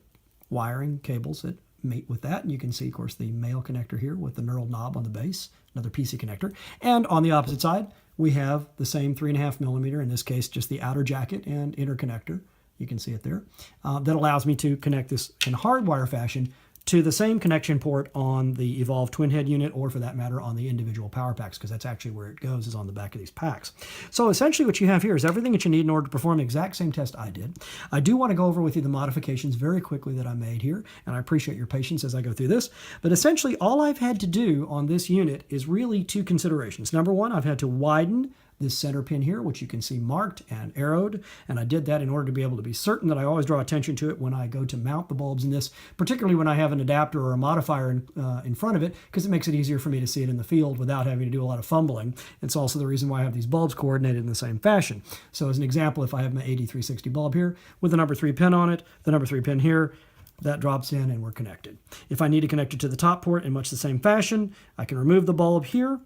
wiring cables that mate with that. And you can see, of course, the male connector here with the knurled knob on the base, another PC connector. And on the opposite side, we have the same 3.5 millimeter, in this case, just the outer jacket and interconnector. You can see it there. That allows me to connect this in hardwire fashion to the same connection port on the Evolve twin head unit, or for that matter on the individual power packs, because that's actually where it goes, is on the back of these packs. So essentially what you have here is everything that you need in order to perform the exact same test I did. I do want to go over with you the modifications very quickly that I made here, and I appreciate your patience as I go through this. But essentially all I've had to do on this unit is really two considerations. Number one, I've had to widen this center pin here, which you can see marked and arrowed, and I did that in order to be able to be certain that I always draw attention to it when I go to mount the bulbs in this, particularly when I have an adapter or a modifier in front of it, because it makes it easier for me to see it in the field without having to do a lot of fumbling. It's also the reason why I have these bulbs coordinated in the same fashion. So as an example, if I have my AD360 bulb here with the number 3 pin on it, the number 3 pin here, that drops in and we're connected. If I need to connect it to the top port in much the same fashion, I can remove the bulb here,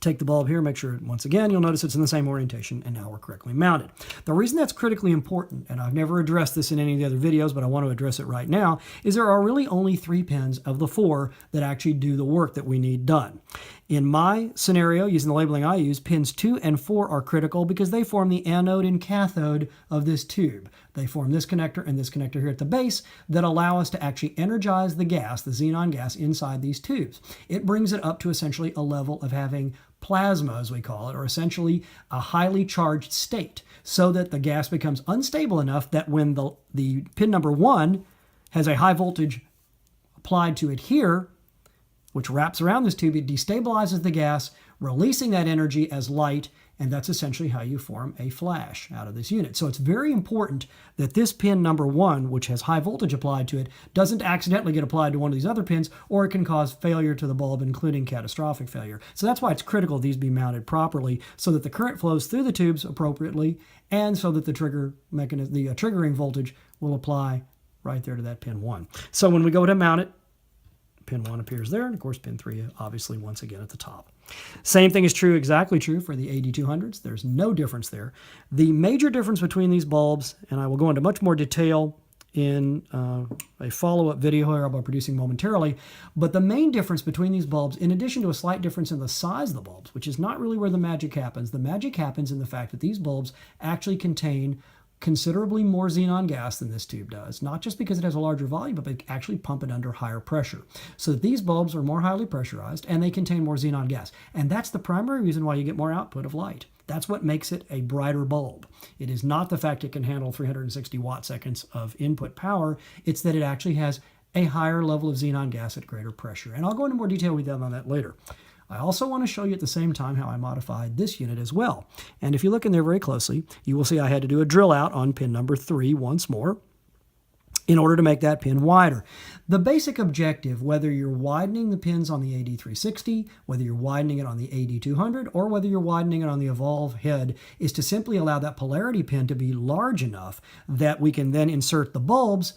take the bulb here, make sure, once again, you'll notice it's in the same orientation, and now we're correctly mounted. The reason that's critically important, and I've never addressed this in any of the other videos, but I want to address it right now, is there are really only 3 pins of the 4 that actually do the work that we need done. In my scenario, using the labeling I use, pins 2 and 4 are critical because they form the anode and cathode of this tube. They form this connector and this connector here at the base that allow us to actually energize the gas, the xenon gas, inside these tubes. It brings it up to essentially a level of having plasma, as we call it, or essentially a highly charged state, so that the gas becomes unstable enough that when the pin number 1 has a high voltage applied to it here, which wraps around this tube, it destabilizes the gas, releasing that energy as light, and that's essentially how you form a flash out of this unit. So it's very important that this pin number 1, which has high voltage applied to it, doesn't accidentally get applied to one of these other pins, or it can cause failure to the bulb, including catastrophic failure. So that's why it's critical these be mounted properly so that the current flows through the tubes appropriately, and so that the trigger mechanism, the triggering voltage will apply right there to that pin 1. So when we go to mount it, pin 1 appears there, and of course pin 3 obviously once again at the top. Same thing is true, exactly true for the AD200s. There's no difference there. The major difference between these bulbs, and I will go into much more detail in a follow-up video here I'll be producing momentarily, but the main difference between these bulbs, in addition to a slight difference in the size of the bulbs, which is not really where the magic happens, the magic happens in the fact that these bulbs actually contain considerably more xenon gas than this tube does, not just because it has a larger volume, but they actually pump it under higher pressure. So that these bulbs are more highly pressurized and they contain more xenon gas. And that's the primary reason why you get more output of light. That's what makes it a brighter bulb. It is not the fact it can handle 360 watt-seconds of input power, it's that it actually has a higher level of xenon gas at greater pressure. And I'll go into more detail with that on that later. I also want to show you at the same time how I modified this unit as well. And if you look in there very closely, you will see I had to do a drill out on pin number 3 once more in order to make that pin wider. The basic objective, whether you're widening the pins on the AD360, whether you're widening it on the AD200, or whether you're widening it on the Evolve head, is to simply allow that polarity pin to be large enough that we can then insert the bulbs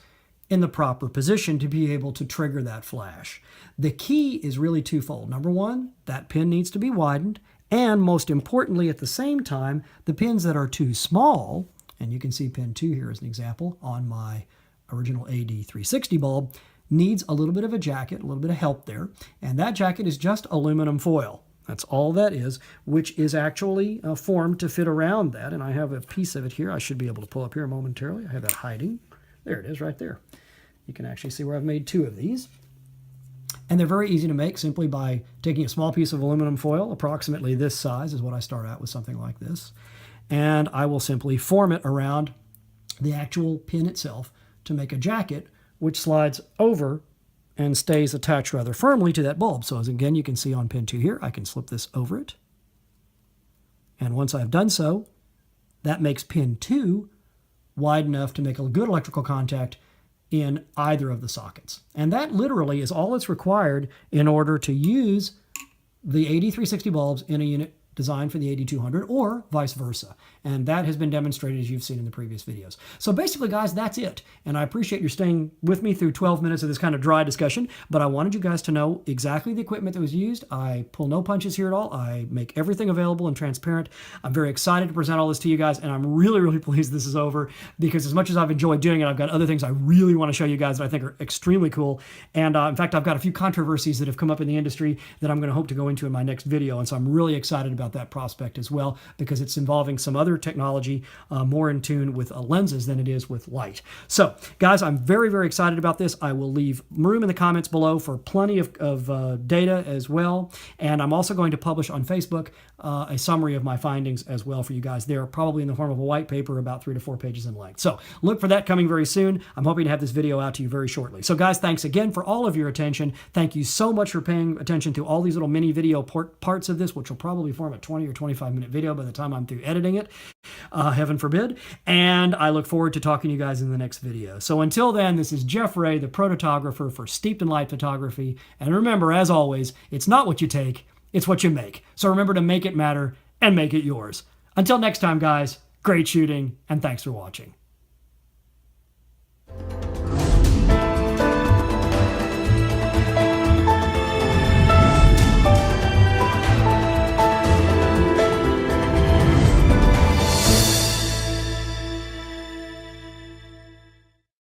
in the proper position to be able to trigger that flash. The key is really twofold. Number one, that pin needs to be widened, and most importantly, at the same time, the pins that are too small, and you can see pin 2 here as an example on my original AD360 bulb, needs a little bit of a jacket, a little bit of help there, and that jacket is just aluminum foil. That's all that is, which is actually formed to fit around that, and I have a piece of it here. I should be able to pull up here momentarily. I have that hiding. There it is right there. You can actually see where I've made 2 of these. And they're very easy to make simply by taking a small piece of aluminum foil, approximately this size is what I start out with, something like this. And I will simply form it around the actual pin itself to make a jacket, which slides over and stays attached rather firmly to that bulb. So as again, you can see on pin 2 here, I can slip this over it. And once I've done so, that makes pin 2 wide enough to make a good electrical contact in either of the sockets. And that literally is all that's required in order to use the AD360 bulbs in a unit designed for the AD200 or vice versa. And that has been demonstrated as you've seen in the previous videos. So basically, guys, that's it. And I appreciate you staying with me through 12 minutes of this kind of dry discussion, but I wanted you guys to know exactly the equipment that was used. I pull no punches here at all. I make everything available and transparent. I'm very excited to present all this to you guys, and I'm really, really pleased this is over, because as much as I've enjoyed doing it, I've got other things I really want to show you guys that I think are extremely cool. And in fact, I've got a few controversies that have come up in the industry that I'm going to hope to go into in my next video. And so I'm really excited about that prospect as well, because it's involving some other technology more in tune with lenses than it is with light. So guys, I'm very, very excited about this. I will leave room in the comments below for plenty of data as well. And I'm also going to publish on Facebook a summary of my findings as well for you guys there, probably in the form of a white paper about 3 to 4 pages in length. So look for that coming very soon. I'm hoping to have this video out to you very shortly. So guys, thanks again for all of your attention. Thank you so much for paying attention to all these little mini video parts of this, which will probably form a 20 or 25-minute video by the time I'm through editing it, heaven forbid. And I look forward to talking to you guys in the next video. So until then, this is Jeff Ray, the protographer for Steeped in Light Photography. And remember, as always, it's not what you take, it's what you make. So remember to make it matter and make it yours. Until next time, guys, great shooting, and thanks for watching.